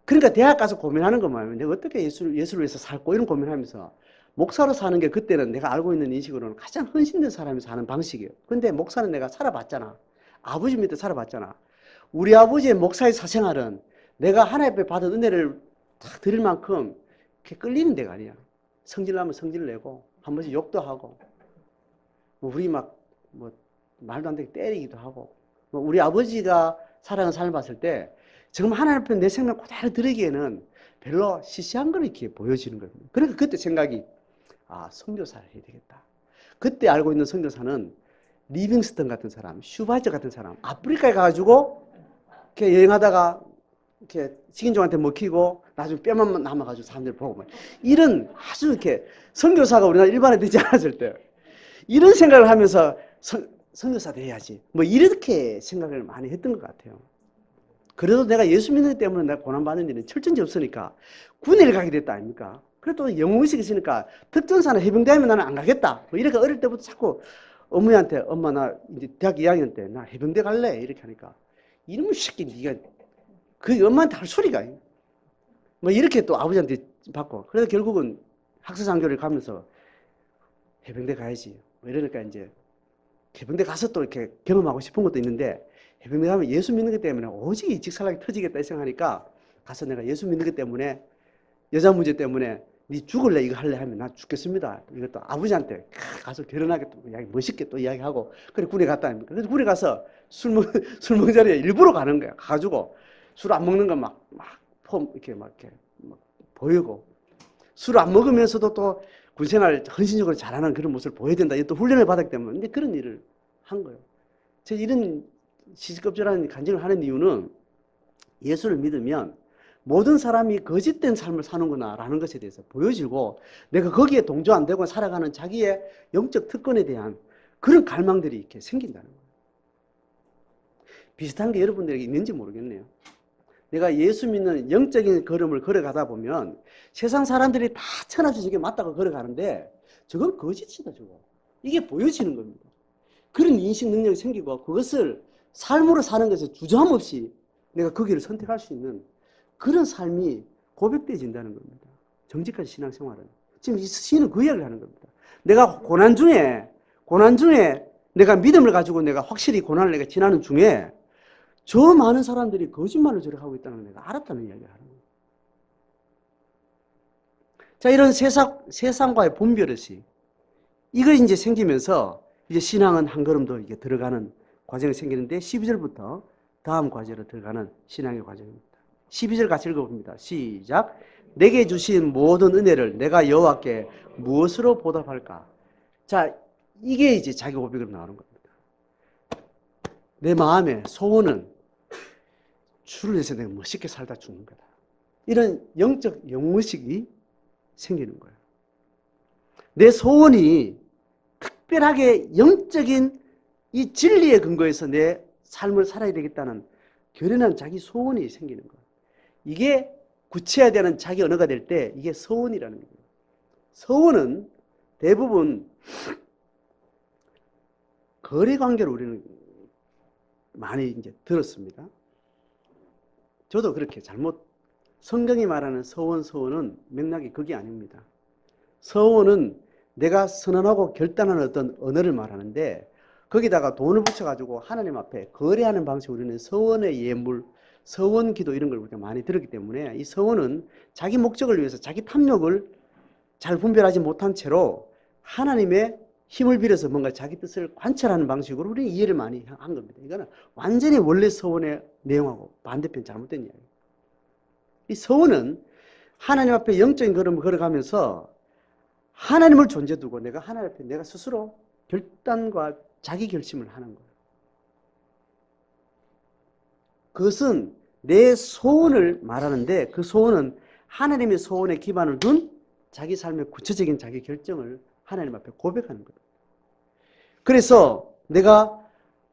그러니까 대학 가서 고민하는 것만 내가 어떻게 예수를 위해서 살고 이런 고민하면서 목사로 사는 게 그때는 내가 알고 있는 인식으로는 가장 헌신된 사람이 사는 방식이에요. 근데 목사는 내가 살아봤잖아. 아버지 밑에 살아봤잖아. 우리 아버지의 목사의 사생활은 내가 하나님 앞에 받은 은혜를 딱 드릴 만큼 이렇게 끌리는 데가 아니야. 성질나면 성질 내고 한 번씩 욕도 하고 뭐 우리 막 뭐 말도 안 되게 때리기도 하고 뭐 우리 아버지가 살아가는 삶을 봤을 때 정말 하나님 앞에 내 생명 그대로 드리기에는 별로 시시한 걸 이렇게 보여지는 거예요. 그러니까 그때 생각이 아, 선교사를 해야 되겠다. 그때 알고 있는 선교사는 리빙스턴 같은 사람, 슈바이처 같은 사람, 아프리카에 가가지고 이렇게 여행하다가 이렇게 식인종한테 먹히고 나중에 뼈만 남아가지고 사람들 보고 이런 아주 이렇게 선교사가 우리나라 일반에 되지 않았을 때 이런 생각을 하면서 선교사 돼야지 뭐 이렇게 생각을 많이 했던 것 같아요. 그래도 내가 예수 믿는 것 때문에 내가 고난받는 일은 철저히 없으니까 군대를 가게 됐다 아닙니까? 그래도 영웅의식이 있으니까 특전사나 해병대 하면 나는 안 가겠다. 뭐 이렇게 어릴 때부터 자꾸 어머니한테 엄마 나 이제 대학 2학년 때 나 해병대 갈래 이렇게 하니까 이놈의 새끼 네가 그 엄마한테 할 소리가 뭐 이렇게 또 아버지한테 받고 그래서 결국은 학사장교를 가면서 해병대 가야지 뭐 이러니까 이제 해병대 가서 또 이렇게 경험하고 싶은 것도 있는데 해병대 가면 예수 믿는 것 때문에 오직 일직살락이 터지겠다 생각하니까 가서 내가 예수 믿는 것 때문에 여자 문제 때문에 니 죽을래 이거 할래 하면 나 죽겠습니다. 이것도 아버지한테 가서 결혼하게 또 이야기 멋있게 또 이야기하고 그래 군에 갔다 아닙니까? 그래서 군에 가서 술 먹는 자리에 일부러 가는 거야. 가가지고 술 안 먹는 거 막 이렇게 막 보이고 술 안 먹으면서도 또 군생활 헌신적으로 잘하는 그런 모습을 보여야 된다. 또 훈련을 받았기 때문에 근데 그런 일을 한 거예요. 제가 이런 시시껍질한 간증을 하는 이유는 예수를 믿으면 모든 사람이 거짓된 삶을 사는구나라는 것에 대해서 보여지고 내가 거기에 동조 안 되고 살아가는 자기의 영적 특권에 대한 그런 갈망들이 이렇게 생긴다는 거예요. 비슷한 게 여러분들에게 있는지 모르겠네요. 내가 예수 믿는 영적인 걸음을 걸어가다 보면 세상 사람들이 다 천하지 저게 맞다고 걸어가는데 저건 거짓이다 저거. 이게 보여지는 겁니다. 그런 인식 능력이 생기고 그것을 삶으로 사는 것에 주저함 없이 내가 그 길을 선택할 수 있는 그런 삶이 고백되어진다는 겁니다. 정직한 신앙생활은. 지금 이 시인은 그 이야기를 하는 겁니다. 내가 고난 중에 내가 믿음을 가지고 내가 확실히 고난을 내가 지나는 중에 저 많은 사람들이 거짓말을 저렇게 하고 있다는 걸 내가 알았다는 이야기를 하는 거예요. 자, 이런 세상과의 분별의식. 이거 이제 생기면서 이제 신앙은 한 걸음 더 이게 들어가는 과정이 생기는데 12절부터 다음 과제로 들어가는 신앙의 과정입니다. 12절 같이 읽어봅니다. 시작. 내게 주신 모든 은혜를 내가 여호와께 무엇으로 보답할까? 자, 이게 이제 자기 고백으로 나오는 겁니다. 내 마음의 소원은 주를 위해서 내가 멋있게 살다 죽는 거다. 이런 영적 영무식이 생기는 거예요. 내 소원이 특별하게 영적인 이 진리에 근거해서 내 삶을 살아야 되겠다는 결연한 자기 소원이 생기는 거예요. 이게 구체화되는 자기 언어가 될 때 이게 서원이라는 거예요. 서원은 대부분 거래 관계로 우리는 많이 이제 들었습니다. 저도 그렇게 성경이 말하는 서원은 맥락이 그게 아닙니다. 서원은 내가 선언하고 결단하는 어떤 언어를 말하는데 거기다가 돈을 붙여가지고 하나님 앞에 거래하는 방식으로 우리는 서원의 예물, 서원 기도 이런 걸 우리가 많이 들었기 때문에 이 서원은 자기 목적을 위해서 자기 탐욕을 잘 분별하지 못한 채로 하나님의 힘을 빌어서 뭔가 자기 뜻을 관철하는 방식으로 우리는 이해를 많이 한 겁니다. 이거는 완전히 원래 서원의 내용하고 반대편 잘못된 이야기예요. 이 서원은 하나님 앞에 영적인 걸음을 걸어가면서 하나님을 존재 두고 내가 하나님 앞에 내가 스스로 결단과 자기 결심을 하는 거예요. 그것은 내 소원을 말하는데 그 소원은 하나님의 소원에 기반을 둔 자기 삶의 구체적인 자기 결정을 하나님 앞에 고백하는 거예요. 그래서 내가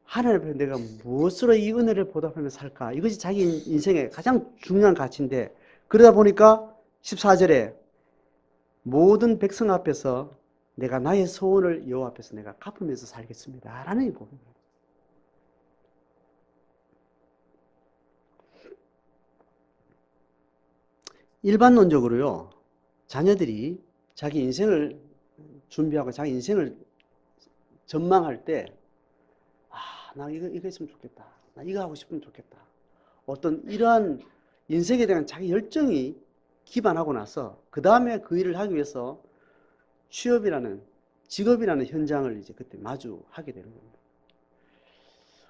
하나님 앞에 내가 무엇으로 이 은혜를 보답하며 살까? 이것이 자기 인생의 가장 중요한 가치인데 그러다 보니까 14절에 모든 백성 앞에서 내가 나의 소원을 여호와 앞에서 내가 갚으면서 살겠습니다. 라는 고백입니다. 일반론적으로요. 자녀들이 자기 인생을 준비하고 자기 인생을 전망할 때 나 이거 있으면 좋겠다. 나 이거 하고 싶으면 좋겠다. 어떤 이러한 인생에 대한 자기 열정이 기반하고 나서 그 다음에 그 일을 하기 위해서 취업이라는 직업이라는 현장을 이제 그때 마주하게 되는 겁니다.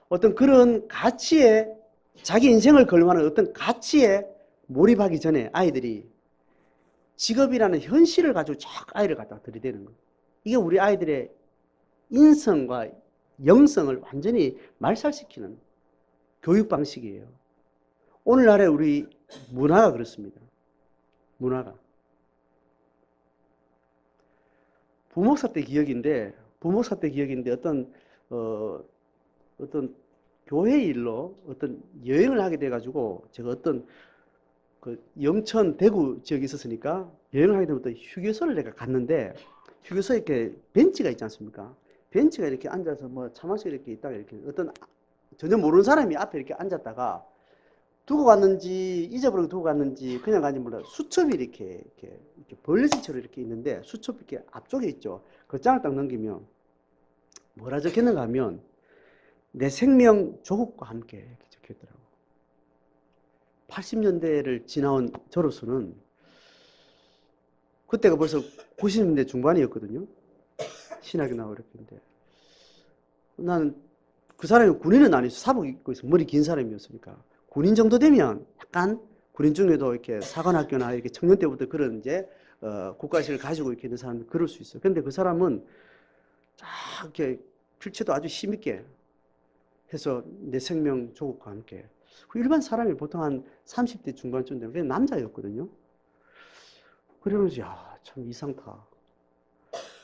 어떤 그런 가치에 자기 인생을 걸망하는 어떤 가치에 몰입하기 전에 아이들이 직업이라는 현실을 가지고 쫙 아이를 갖다 들이대는 거예요. 이게 우리 아이들의 인성과 영성을 완전히 말살시키는 교육 방식이에요. 오늘날의 우리 문화가 그렇습니다. 문화가. 부목사 때 기억인데 어떤 교회 일로 어떤 여행을 하게 돼가지고 제가 어떤 그 영천 대구 지역에 있었으니까 여행을 하게 되면 또 휴게소를 내가 갔는데 휴게소에 이렇게 벤치가 있지 않습니까? 벤치가 이렇게 앉아서 뭐 차 마시고 이렇게 있다가 이렇게 어떤 전혀 모르는 사람이 앞에 이렇게 앉았다가 두고 갔는지 잊어버리고 두고 갔는지 그냥 간지 몰라 수첩이 이렇게 벌레질처럼 이렇게 있는데 수첩 이렇게 앞쪽에 있죠. 그 장을 딱 넘기면 뭐라 적혔는가 하면 내 생명 조국과 함께 이렇게 적혀있더라고. 80년대를 지나온 저로서는 그때가 벌써 90년대 중반이었거든요. 신학이 나오고 이랬는데 나는 그 사람이 군인은 아니었어. 사복 입고 있어. 머리 긴 사람이었으니까. 군인 정도 되면 약간 군인 중에도 이렇게 사관학교나 이렇게 청년 때부터 그런 이제 국가의식을 가지고 이렇게 있는 사람은 그럴 수 있어요. 근데 그 사람은 쫙 이렇게 필체도 아주 힘있게 해서 내 생명 조국과 함께. 일반 사람이 보통 한 30대 중반쯤 되면 그냥 남자였거든요. 그러면서 참 이상하다.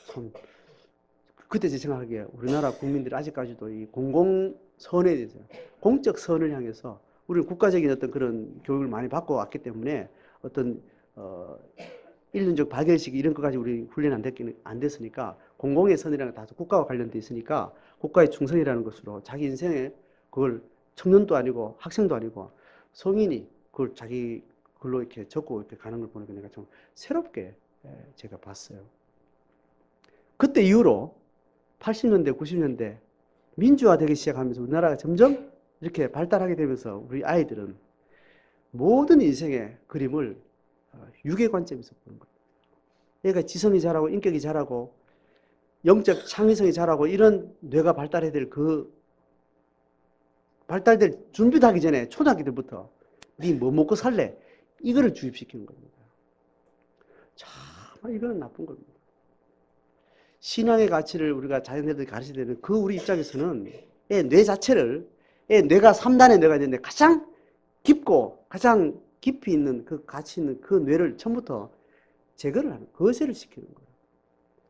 참 그때 제 생각하기에 우리나라 국민들이 아직까지도 이 공공선에 대해서 공적 선을 향해서 우리는 국가적인 어떤 그런 교육을 많이 받고 왔기 때문에 어떤 일륜적 박열식 이런 것까지 우리 훈련 안 됐으니까 공공의 선이라는 게 다 국가와 관련돼 있으니까 국가의 충성이라는 것으로 자기 인생에 그걸 청년도 아니고 학생도 아니고 성인이 그걸 자기 글로 이렇게 적고 이렇게 가는 걸 보니까 내가 좀 새롭게 제가 봤어요. 그때 이후로 80년대, 90년대 민주화되기 시작하면서 우리나라가 점점 이렇게 발달하게 되면서 우리 아이들은 모든 인생의 그림을 유괴 관점에서 보는 거예요. 얘가 지성이 자라고 인격이 자라고 영적 창의성이 자라고 이런 뇌가 발달해야 될 발달될 준비도 하기 전에 초등학교 때부터 네 뭐 먹고 살래? 이거를 주입시키는 겁니다. 참 이거는 나쁜 겁니다. 신앙의 가치를 우리가 자녀들에게 가르쳐야 되는 그 우리 입장에서는 애 뇌 자체를 뇌가 3단의 뇌가 있는데 가장 깊고 가장 깊이 있는 그 가치 있는 그 뇌를 처음부터 제거를 하는 거세를 시키는 거예요.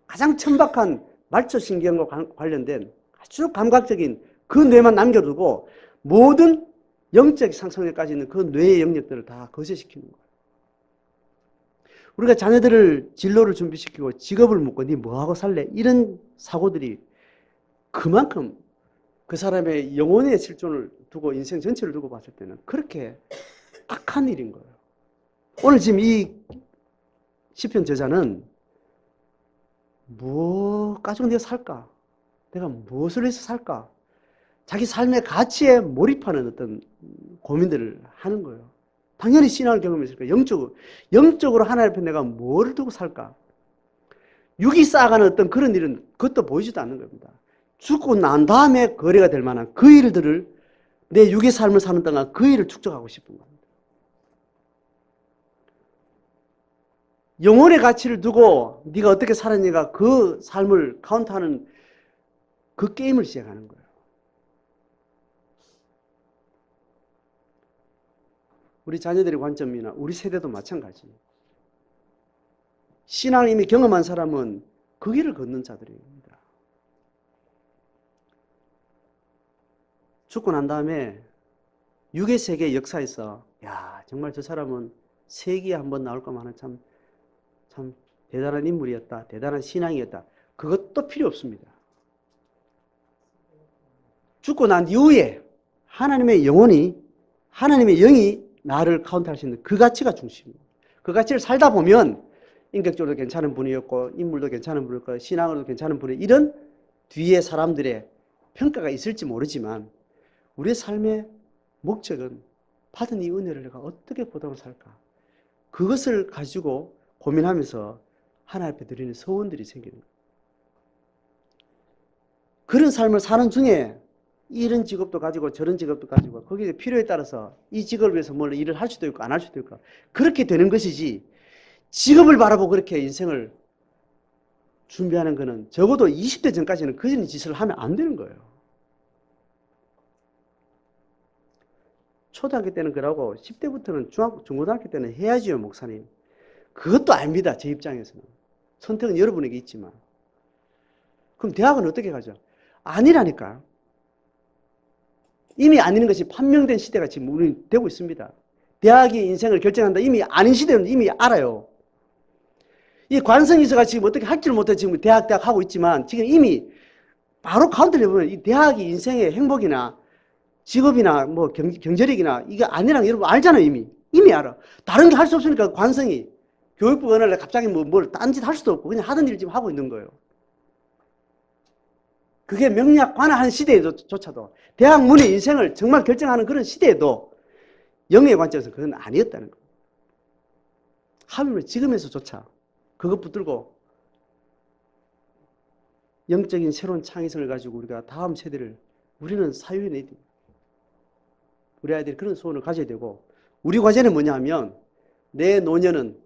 가장 천박한 말초신경과 관련된 아주 감각적인 그 뇌만 남겨두고 모든 영적 상상력까지 있는 그 뇌의 영역들을 다 거세시키는 거예요. 우리가 자녀들을 진로를 준비시키고 직업을 묻고 니 뭐하고 살래? 이런 사고들이 그만큼 그 사람의 영혼의 실존을 두고 인생 전체를 두고 봤을 때는 그렇게 악한 일인 거예요. 오늘 지금 이 시편 저자는 뭐 가지고 내가 살까? 내가 무엇을 해서 살까? 자기 삶의 가치에 몰입하는 어떤 고민들을 하는 거예요. 당연히 신앙을 경험했을 거예요. 영적으로 하나님 앞에 내가 뭐를 두고 살까? 육이 쌓아가는 어떤 그런 일은 그것도 보이지도 않는 겁니다. 죽고 난 다음에 거래가 될 만한 그 일들을 내 육의 삶을 사는 동안 그 일을 축적하고 싶은 겁니다. 영혼의 가치를 두고 네가 어떻게 살았니가 그 삶을 카운트하는 그 게임을 시작하는 거예요. 우리 자녀들의 관점이나 우리 세대도 마찬가지. 신앙을 이미 경험한 사람은 그 길을 걷는 자들입니다. 죽고 난 다음에 육의 세계 역사에서 야 정말 저 사람은 세기에 한번 나올 것만한 참 대단한 인물이었다. 대단한 신앙이었다. 그것도 필요 없습니다. 죽고 난 이후에 하나님의 영혼이 하나님의 영이 나를 카운트할 수 있는 그 가치가 중심이에요. 그 가치를 살다 보면 인격적으로 괜찮은 분이었고 인물도 괜찮은 분이었고 신앙으로도 괜찮은 분이 이런 뒤에 사람들의 평가가 있을지 모르지만 우리의 삶의 목적은 받은 이 은혜를 내가 어떻게 보답을 살까? 그것을 가지고 고민하면서 하나님 앞에 드리는 서원들이 생기는 거예요. 그런 삶을 사는 중에 이런 직업도 가지고 저런 직업도 가지고 거기에 필요에 따라서 이 직업을 위해서 뭘 일을 할 수도 있고 안 할 수도 있고 그렇게 되는 것이지 직업을 바라보고 그렇게 인생을 준비하는 거는 적어도 20대 전까지는 그런 짓을 하면 안 되는 거예요. 초등학교 때는 그러고 10대부터는 중고등학교 때는 해야지요, 목사님. 그것도 아닙니다, 제 입장에서는. 선택은 여러분에게 있지만. 그럼 대학은 어떻게 가죠? 아니라니까. 이미 아니는 것이 판명된 시대가 지금 우리 되고 있습니다. 대학이 인생을 결정한다. 이미 아닌 시대는 이미 알아요. 이 관성이서가 지금 어떻게 할지를 못해 지금 대학 하고 있지만 지금 이미 바로 카운트를 해보면 이 대학이 인생의 행복이나 직업이나 뭐 경제력이나 이게 아니라는 여러분 알잖아요, 이미 알아. 다른 게 할 수 없으니까 관성이 교육부 어느 날 갑자기 뭘 딴짓 할 수도 없고 그냥 하던 일 지금 하고 있는 거예요. 그게 명약관화한 시대에조차도 대학 문의 인생을 정말 결정하는 그런 시대에도 영의 관점에서 그건 아니었다는 거예요. 하물며 지금에서조차 그것 붙들고 영적인 새로운 창의성을 가지고 우리가 다음 세대를 우리는 사유에 내야 돼요. 우리 아이들이 그런 소원을 가져야 되고 우리 과제는 뭐냐 하면 내 노년은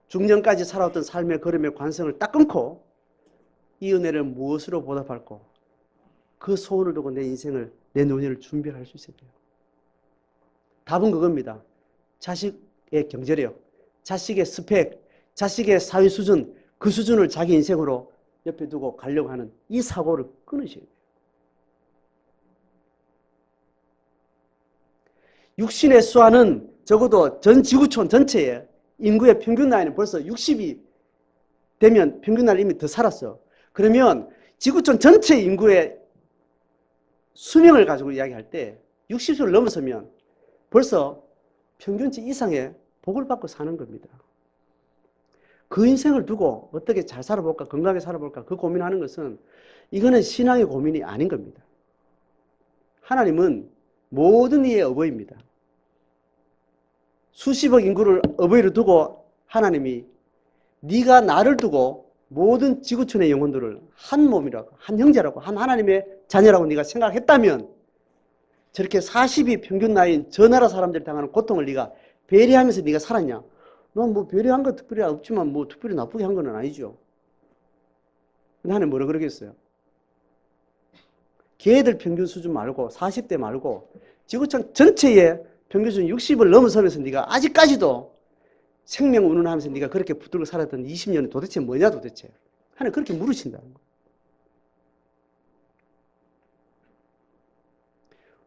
중년까지 살아왔던 삶의 걸음의 관성을 딱 끊고 이 은혜를 무엇으로 보답할까? 그 소원을 두고 내 인생을, 내 노년을 준비할 수 있어야 돼요. 답은 그겁니다. 자식의 경제력, 자식의 스펙, 자식의 사회 수준, 그 수준을 자기 인생으로 옆에 두고 가려고 하는 이 사고를 끊으셔야 돼요. 육신의 수화는 적어도 전 지구촌 전체에 인구의 평균 나이는 벌써 60이 되면 평균 나이를 이미 더 살았어. 그러면 지구촌 전체 인구의 수명을 가지고 이야기할 때 60세를 넘어서면 벌써 평균치 이상의 복을 받고 사는 겁니다. 그 인생을 두고 어떻게 잘 살아볼까, 건강하게 살아볼까 그 고민하는 것은 이거는 신앙의 고민이 아닌 겁니다. 하나님은 모든 이의 어버이입니다. 수십억 인구를 어버이로 두고 하나님이 네가 나를 두고 모든 지구촌의 영혼들을 한 몸이라고, 한 형제라고, 한 하나님의 자녀라고 네가 생각했다면 저렇게 40이 평균 나이인 저 나라 사람들이 당하는 고통을 네가 배려하면서 네가 살았냐? 너 뭐 배려한 거 특별히 없지만 뭐 특별히 나쁘게 한 건 아니죠. 나는 뭐라 그러겠어요? 걔들 평균 수준 말고 40대 말고 지구촌 전체의 평균 수준 60을 넘어서면서 네가 아직까지도 생명 운운하면서 네가 그렇게 붙들고 살았던 20년은 도대체 뭐냐 도대체. 하나님 그렇게 물으신다는 거예요.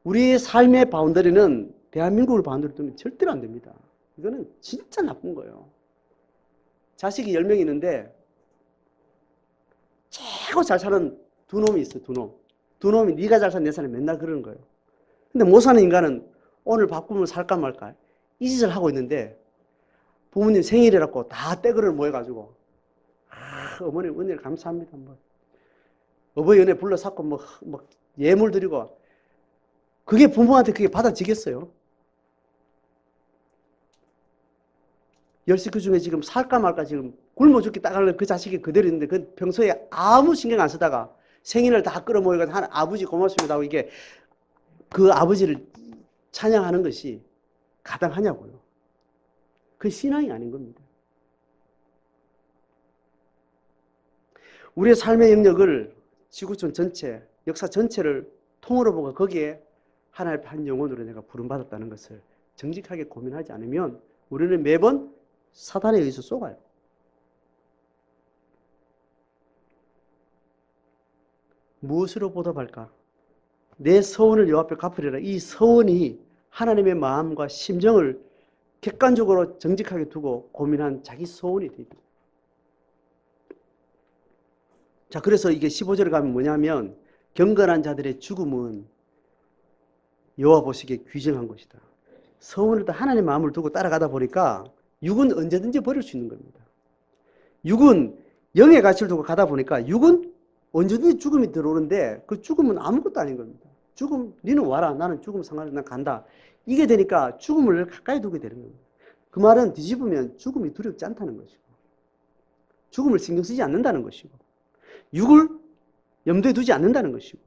우리의 삶의 바운더리는 대한민국을 바운더리 두면 절대로 안 됩니다. 이거는 진짜 나쁜 거예요. 자식이 10명 있는데 최고 잘 사는 두 놈이 있어, 두 놈. 두 놈이 네가 잘 사, 내 사는 맨날 그러는 거예요. 근데 못 사는 인간은 오늘 밥 굶으면 살까 말까 이 짓을 하고 있는데 부모님 생일이라고 다 떼그를 모여가지고 어머님 은혜를 감사합니다. 뭐 어버이 은혜 불러 샀고 뭐 예물 드리고 그게 부모한테 그게 받아지겠어요? 열시 그 중에 지금 살까 말까 지금 굶어 죽기 딱 하려는 그 자식이 그대로 있는데 그 평소에 아무 신경 안 쓰다가 생일을 다 끌어모여서 한 아버지 고맙습니다 하고 이게 그 아버지를 찬양하는 것이 가당하냐고요. 그 신앙이 아닌 겁니다. 우리의 삶의 영역을 지구촌 전체, 역사 전체를 통으로 보고 거기에 하나의 한 영혼으로 내가 부름받았다는 것을 정직하게 고민하지 않으면 우리는 매번 사단에 의해서 쏘가요. 무엇으로 보답할까? 내 서원을 여호와 앞에 갚으리라. 이 서원이 하나님의 마음과 심정을 객관적으로 정직하게 두고 고민한 자기 서원이 됩니다. 자, 그래서 이게 15절에 가면 뭐냐면 경건한 자들의 죽음은 여호와 보시기에 귀정한 것이다. 서원을 다 하나님의 마음을 두고 따라가다 보니까 육은 언제든지 버릴 수 있는 겁니다. 육은 영의 가치를 두고 가다 보니까 육은 언제든지 죽음이 들어오는데 그 죽음은 아무것도 아닌 겁니다. 죽음, 니는 와라. 나는 죽음 상관없이 난 간다. 이게 되니까 죽음을 가까이 두게 되는 겁니다. 그 말은 뒤집으면 죽음이 두렵지 않다는 것이고 죽음을 신경 쓰지 않는다는 것이고 육을 염두에 두지 않는다는 것이고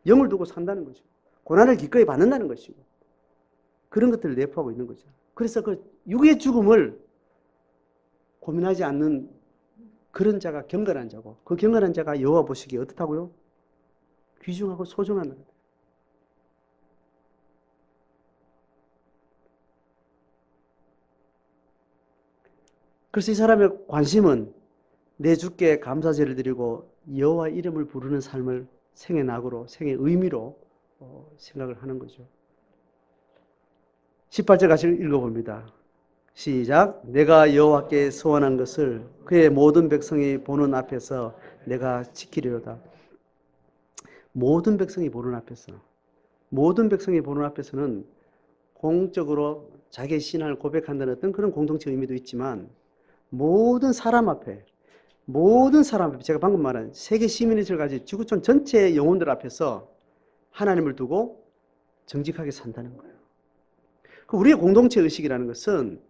영을 두고 산다는 것이고 고난을 기꺼이 받는다는 것이고 그런 것들을 내포하고 있는 거죠. 그래서 그 육의 죽음을 고민하지 않는 그런 자가 경건한 자고 그 경건한 자가 여호와 보시기에 어떻다고요? 귀중하고 소중한 것. 그래서 이 사람의 관심은 내 주께 감사제를 드리고 여호와 이름을 부르는 삶을 생의 낙으로 생의 의미로 생각을 하는 거죠. 18절 같이 읽어봅니다. 시작. 내가 여호와께 소원한 것을 그의 모든 백성이 보는 앞에서 내가 지키리로다. 모든 백성이 보는 앞에서, 모든 백성이 보는 앞에서는 공적으로 자기의 신앙을 고백한다는 어떤 그런 공동체 의미도 있지만 모든 사람 앞에 제가 방금 말한 세계 시민의식을 가진 지구촌 전체의 영혼들 앞에서 하나님을 두고 정직하게 산다는 거예요. 우리의 공동체 의식이라는 것은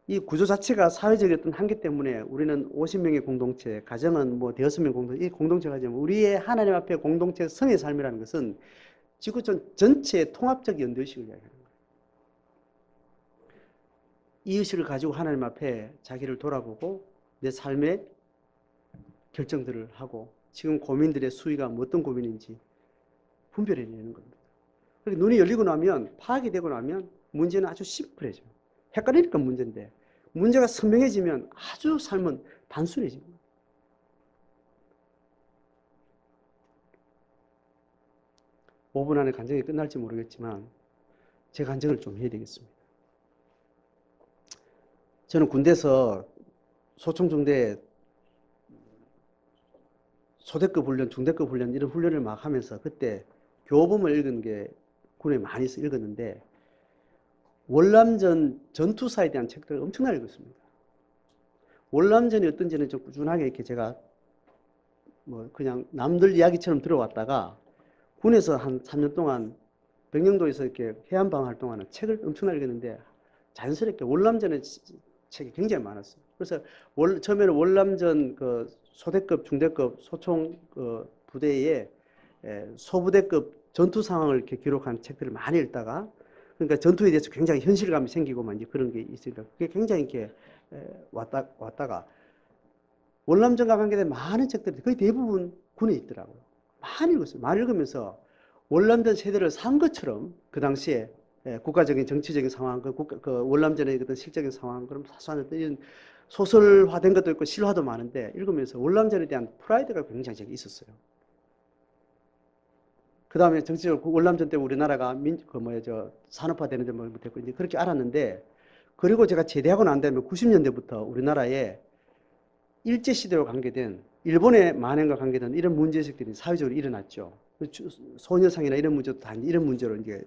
이 구조 자체가 사회적인 어떤 한계 때문에 우리는 50명의 공동체, 가정은 뭐 대여섯 명 공동체, 이 공동체가 가지만 우리의 하나님 앞에 공동체 성의 삶이라는 것은 지구촌 전체의 통합적 연대의식을 이야기하는 거예요. 이 의식을 가지고 하나님 앞에 자기를 돌아보고 내 삶의 결정들을 하고 지금 고민들의 수위가 어떤 고민인지 분별해내는 겁니다. 그렇게 눈이 열리고 나면 파악이 되고 나면 문제는 아주 심플해져요. 헷갈리니까 문제인데 문제가 선명해지면 아주 삶은 단순해집니다. (5분) 안에 간증이 끝날지 모르겠지만 제 간증을 좀 해야 되겠습니다. 저는 군대에서 소총중대 소대급 훈련, 중대급 훈련 이런 훈련을 막 하면서 그때 교범을 읽은 게 군에 많이 읽었는데 월남전 전투사에 대한 책들을 엄청나게 읽었습니다. 월남전이 어떤지는 좀 꾸준하게 이렇게 제가 뭐 그냥 남들 이야기처럼 들어왔다가 군에서 한 3년 동안 병영도에서 이렇게 해안방 활동하는 책을 엄청나게 읽었는데 자연스럽게 월남전의 책이 굉장히 많았어요. 그래서 처음에는 월남전 그 소대급, 중대급 소총 그 부대의 소부대급 전투 상황을 이렇게 기록한 책들을 많이 읽다가 그러니까 전투에 대해서 굉장히 현실감이 생기고 막 이제 그런 게 있으니까 그게 굉장히 이렇게 왔다가 월남전과 관계된 많은 책들이 거의 대부분 군에 있더라고요. 많이 읽었어요. 많이 읽으면서 월남전 세대를 산 것처럼 그 당시에 국가적인 정치적인 상황, 그 월남전의 어떤 실적인 상황, 그럼 사소한 어떤 이런 소설화된 것도 있고 실화도 많은데 읽으면서 월남전에 대한 프라이드가 굉장히 있었어요. 그 다음에 정치적으로 월남전 때 우리나라가 산업화되는데 뭐 됐고 이제 그렇게 알았는데, 그리고 제가 제대하고 난 다음에 90년대부터 우리나라에 일제시대와 관계된 일본의 만행과 관계된 이런 문제의식들이 사회적으로 일어났죠. 소녀상이나 이런 문제도 다 이런 문제로 이제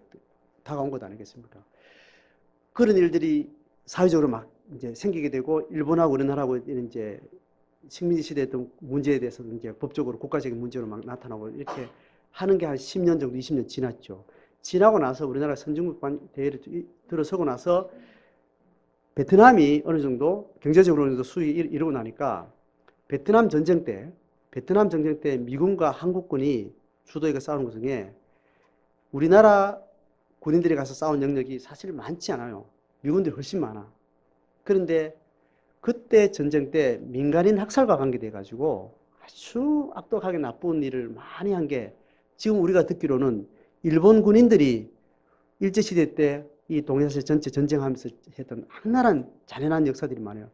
다가온 것 아니겠습니까? 그런 일들이 사회적으로 막 이제 생기게 되고, 일본하고 우리나라하고 이제 식민지 시대의 어떤 문제에 대해서도 이제 법적으로 국가적인 문제로 막 나타나고 이렇게 하는 게 한 10년 정도, 20년 지났죠. 지나고 나서 우리나라 선진국 대회를 들어서고 나서 베트남이 어느 정도 경제적으로 어느 정도 수익이 이루고 나니까 베트남 전쟁 때 미군과 한국군이 주도해서 싸우는 것 중에 우리나라 군인들이 가서 싸운 영역이 사실 많지 않아요. 미군들이 훨씬 많아. 그런데 그때 전쟁 때 민간인 학살과 관계돼 가지고 아주 악독하게 나쁜 일을 많이 한 게, 지금 우리가 듣기로는 일본 군인들이 일제시대 때 이 동해아시아 전체 전쟁하면서 했던 악랄한 잔인한 역사들이 많아요.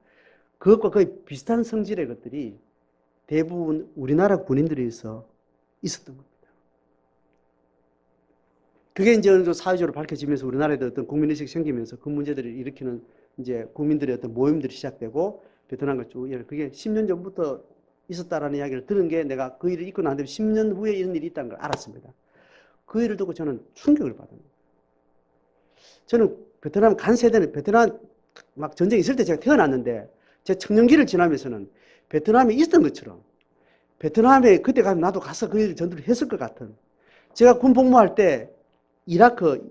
그것과 거의 비슷한 성질의 것들이 대부분 우리나라 군인들에서 있었던 겁니다. 그게 이제 어느 정도 사회적으로 밝혀지면서 우리나라에도 어떤 국민의식이 생기면서 그 문제들을 일으키는 이제 국민들의 어떤 모임들이 시작되고, 베트남과 쭉 그게 10년 전부터 있었다라는 이야기를 들은 게, 내가 그 일을 잊고 난 다음에 10년 후에 이런 일이 있다는 걸 알았습니다. 그 일을 듣고 저는 충격을 받았습니다. 저는 베트남 간 세대는, 베트남 막 전쟁 있을 때 제가 태어났는데, 제 청년기를 지나면서는 베트남에 있었던 것처럼, 베트남에 그때 가면 나도 가서 그 일을 전투를 했을 것 같은, 제가 군 복무할 때 이라크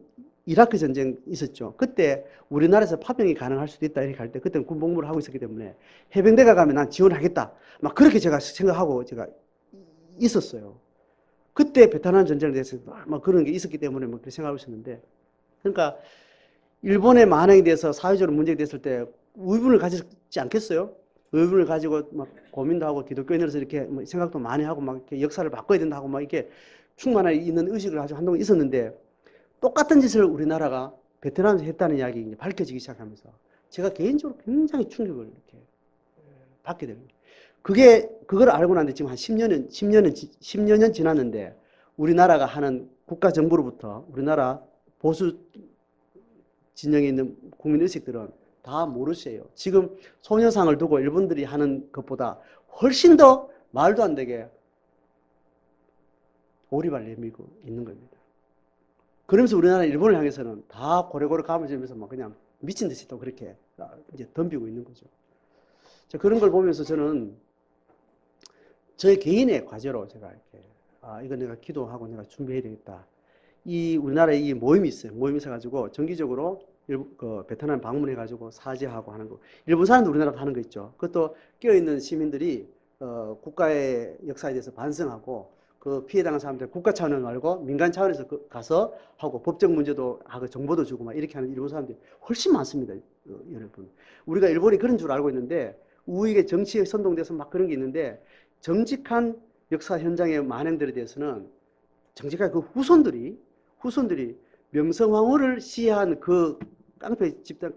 전쟁 있었죠. 그때 우리나라에서 파병이 가능할 수도 있다 이렇게 할 때, 그때는 군 복무를 하고 있었기 때문에 해병대가 가면 난 지원하겠다, 막 그렇게 제가 생각하고 제가 있었어요. 그때 베트남 전쟁에 대해서 막 그런 게 있었기 때문에 뭐 그렇게 생각하고 있었는데, 그러니까 일본의 만행에 대해서 사회적으로 문제가 됐을 때 의문을 가지지 않겠어요? 의문을 가지고 막 고민도 하고 기독교인으로서 이렇게 뭐 생각도 많이 하고 막 이렇게 역사를 바꿔야 된다 하고 막 이렇게 충만한 있는 의식을 아주 한동안 있었는데, 똑같은 짓을 우리나라가 베트남에서 했다는 이야기 이제 밝혀지기 시작하면서 제가 개인적으로 굉장히 충격을 이렇게 받게 됩니다. 그걸 알고 났는데 지금 한 10여 년 지났는데, 우리나라가 하는 국가 정부로부터 우리나라 보수 진영에 있는 국민 의식들은 다 모르세요. 지금 소녀상을 두고 일본들이 하는 것보다 훨씬 더 말도 안 되게 오리발 내밀고 있는 겁니다. 그러면서 우리나라 일본을 향해서는 다 고래고래 감아주면서 막 그냥 미친 듯이 또 그렇게 이제 덤비고 있는 거죠. 그런 걸 보면서 저는 저의 개인의 과제로 제가 이렇게, 이거 내가 기도하고 내가 준비해야 되겠다. 이 우리나라에 이 모임이 있어요. 모임이 있어가지고 정기적으로 베트남 방문해가지고 사죄하고 하는 거. 일본 사람도 우리나라도 하는 거 있죠. 그것도 끼어있는 시민들이 국가의 역사에 대해서 반성하고, 그 피해당한 사람들 국가 차원을 말고 민간 차원에서 가서 하고, 법적 문제도 하고 정보도 주고 막 이렇게 하는 일본 사람들이 훨씬 많습니다. 여러분. 우리가 일본이 그런 줄 알고 있는데, 우익의 정치에 선동돼서 막 그런 게 있는데, 정직한 역사 현장의 만행들에 대해서는 정직하게 그 후손들이 명성황후를 시해한 그 깡패 집단,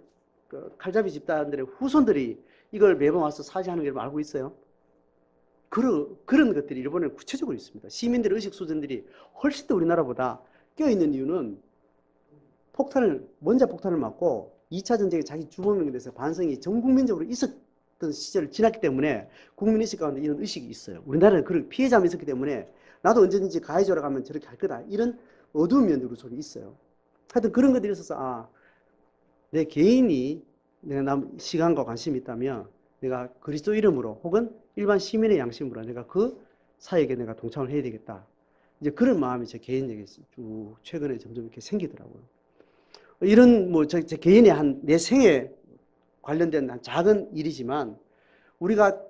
그 칼잡이 집단들의 후손들이 이걸 매번 와서 사죄하는 걸 알고 있어요. 그런 것들이 일본에 구체적으로 있습니다. 시민들의 의식 수준들이 훨씬 더 우리나라보다 껴있는 이유는 원자 폭탄을 맞고 2차 전쟁에 자기 주범에 대해서 반성이 전 국민적으로 있었던 시절을 지났기 때문에 국민의식 가운데 이런 의식이 있어요. 우리나라는 그런 피해자만 있었기 때문에 나도 언제든지 가해자로 가면 저렇게 할 거다, 이런 어두운 면으로 저기 있어요. 하여튼 그런 것들이 있어서, 내 개인이 내가 시간과 관심이 있다면 내가 그리스도 이름으로 혹은 일반 시민의 양심으로 내가 그 사역에 내가 동참을 해야 되겠다. 이제 그런 마음이 제 개인에게 쭉 최근에 점점 이렇게 생기더라고요. 이런 제 개인의 내 생에 관련된 한 작은 일이지만, 우리가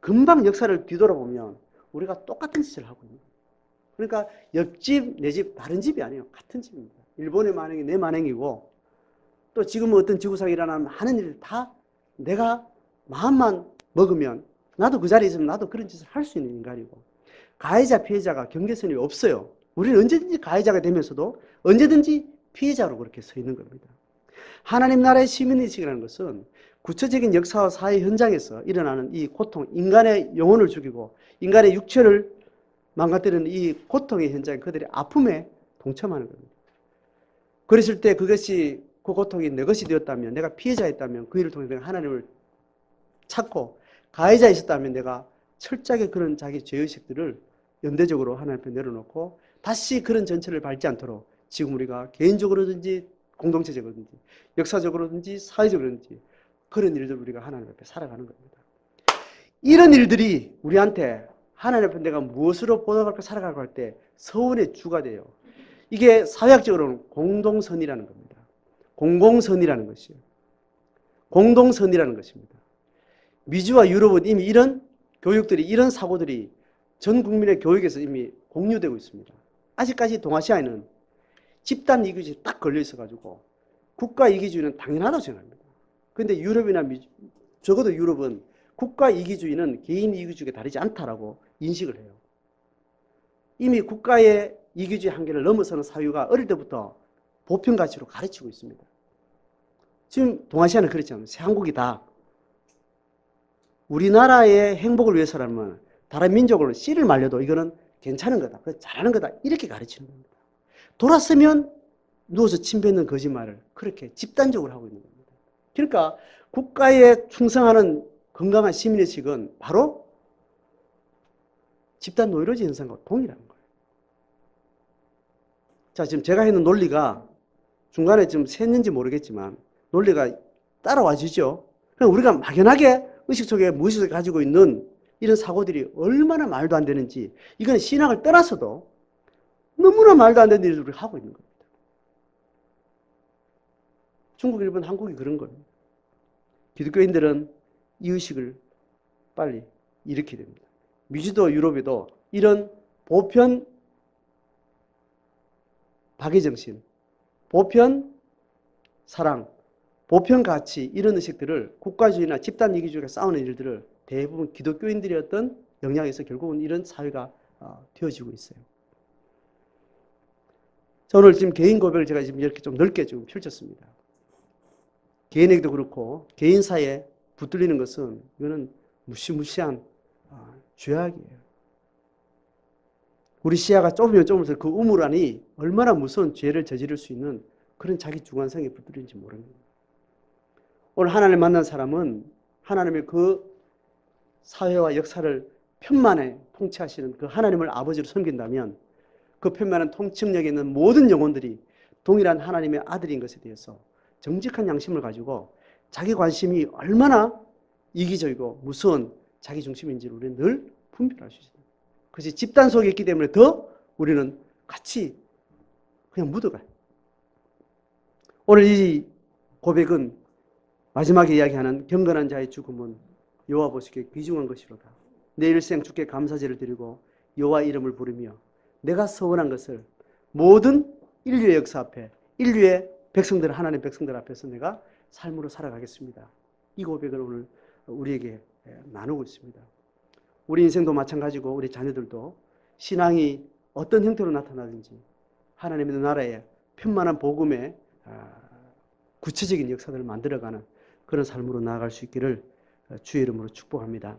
금방 역사를 뒤돌아보면 우리가 똑같은 짓을 하고 있는 거예요. 그러니까 옆집, 내 집, 다른 집이 아니에요. 같은 집입니다. 일본의 만행이 내 만행이고, 또 지금 어떤 지구상에 일어나는 하는 일 다 내가 마음만 먹으면, 나도 그 자리에 있으면 나도 그런 짓을 할 수 있는 인간이고, 가해자, 피해자가 경계선이 없어요. 우리는 언제든지 가해자가 되면서도 언제든지 피해자로 그렇게 서 있는 겁니다. 하나님 나라의 시민의식이라는 것은 구체적인 역사와 사회 현장에서 일어나는 이 고통, 인간의 영혼을 죽이고 인간의 육체를 망가뜨리는 이 고통의 현장에 그들의 아픔에 동참하는 겁니다. 그랬을 때 그것이 그 고통이 내 것이 되었다면, 내가 피해자였다면 그 일을 통해 내가 하나님을 찾고 가해자였었다면 내가 철저하게 그런 자기 죄의식들을 연대적으로 하나님 앞에 내려놓고 다시 그런 전철을 밟지 않도록 지금 우리가 개인적으로든지 공동체적으로든지 역사적으로든지 사회적으로든지 그런 일들 우리가 하나님 앞에 살아가는 겁니다. 이런 일들이 우리한테 하나님 앞에 내가 무엇으로 보답할까 살아가고 할 때 서원의 주가 돼요. 이게 사회학적으로는 공동선이라는 겁니다. 공공선이라는 것이에요. 공동선이라는 것입니다. 미주와 유럽은 이미 이런 교육들이, 이런 사고들이 전 국민의 교육에서 이미 공유되고 있습니다. 아직까지 동아시아에는 집단 이기주의 딱 걸려 있어가지고 국가 이기주의는 당연하다고 생각합니다. 그런데 유럽이나 적어도 유럽은 국가 이기주의는 개인 이기주의가 다르지 않다라고 인식을 해요. 이미 국가의 이기주의 한계를 넘어서는 사유가 어릴 때부터 보편 가치로 가르치고 있습니다. 지금 동아시아는 그렇지 않아요. 한국이 다 우리나라의 행복을 위해서라면 다른 민족으로 씨를 말려도 이거는 괜찮은 거다. 잘하는 거다. 이렇게 가르치는 겁니다. 돌았으면 누워서 침 뱉는 거짓말을 그렇게 집단적으로 하고 있는 겁니다. 그러니까 국가에 충성하는 건강한 시민의식은 바로 집단 노이로제 현상과 동일한 거예요. 자, 지금 제가 했는 논리가 중간에 좀 샜는지 모르겠지만 논리가 따라와지죠. 그럼 우리가 막연하게 의식 속에 무의식을 가지고 있는 이런 사고들이 얼마나 말도 안 되는지, 이건 신학을 떠나서도 너무나 말도 안 되는 일을 우리가 하고 있는 겁니다. 중국, 일본, 한국이 그런 거예요. 기독교인들은 이 의식을 빨리 일으켜야 됩니다. 미주도 유럽에도 이런 보편 박애정신, 보편 사랑, 보편 가치 이런 의식들을 국가주의나 집단 이기주의가 싸우는 일들을 대부분 기독교인들의 어떤 영향에서 결국은 이런 사회가 되어지고 있어요. 자, 오늘 지금 개인 고백을 제가 지금 이렇게 좀 넓게 좀 펼쳤습니다. 개인에게도 그렇고 개인 사이에 붙들리는 것은 이거는 무시무시한 죄악이에요. 우리 시야가 좁으면 좁을수록 그 우물 안이 얼마나 무서운 죄를 저지를 수 있는 그런 자기 주관성에 붙들리는지 모릅니다. 오늘 하나님을 만난 사람은 하나님의 그 사회와 역사를 편만에 통치하시는 그 하나님을 아버지로 섬긴다면 그 편만한 통치력에 있는 모든 영혼들이 동일한 하나님의 아들인 것에 대해서 정직한 양심을 가지고 자기 관심이 얼마나 이기적이고 무서운 자기 중심인지를 우리는 늘 분별할 수 있습니다. 그것이 집단 속에 있기 때문에 더 우리는 같이 그냥 묻어가요. 오늘 이 고백은 마지막에 이야기하는 경건한 자의 죽음은 여호와 보시기에 귀중한 것이로다. 내 일생 주께 감사제를 드리고 여호와 이름을 부르며 내가 서원한 것을 모든 인류의 역사 앞에, 인류의 백성들, 하나님의 백성들 앞에서 내가 삶으로 살아가겠습니다. 이 고백을 오늘 우리에게 나누고 있습니다. 우리 인생도 마찬가지고 우리 자녀들도 신앙이 어떤 형태로 나타나든지 하나님의 나라의 편만한 복음의 구체적인 역사들을 만들어가는 그런 삶으로 나아갈 수 있기를 주의 이름으로 축복합니다.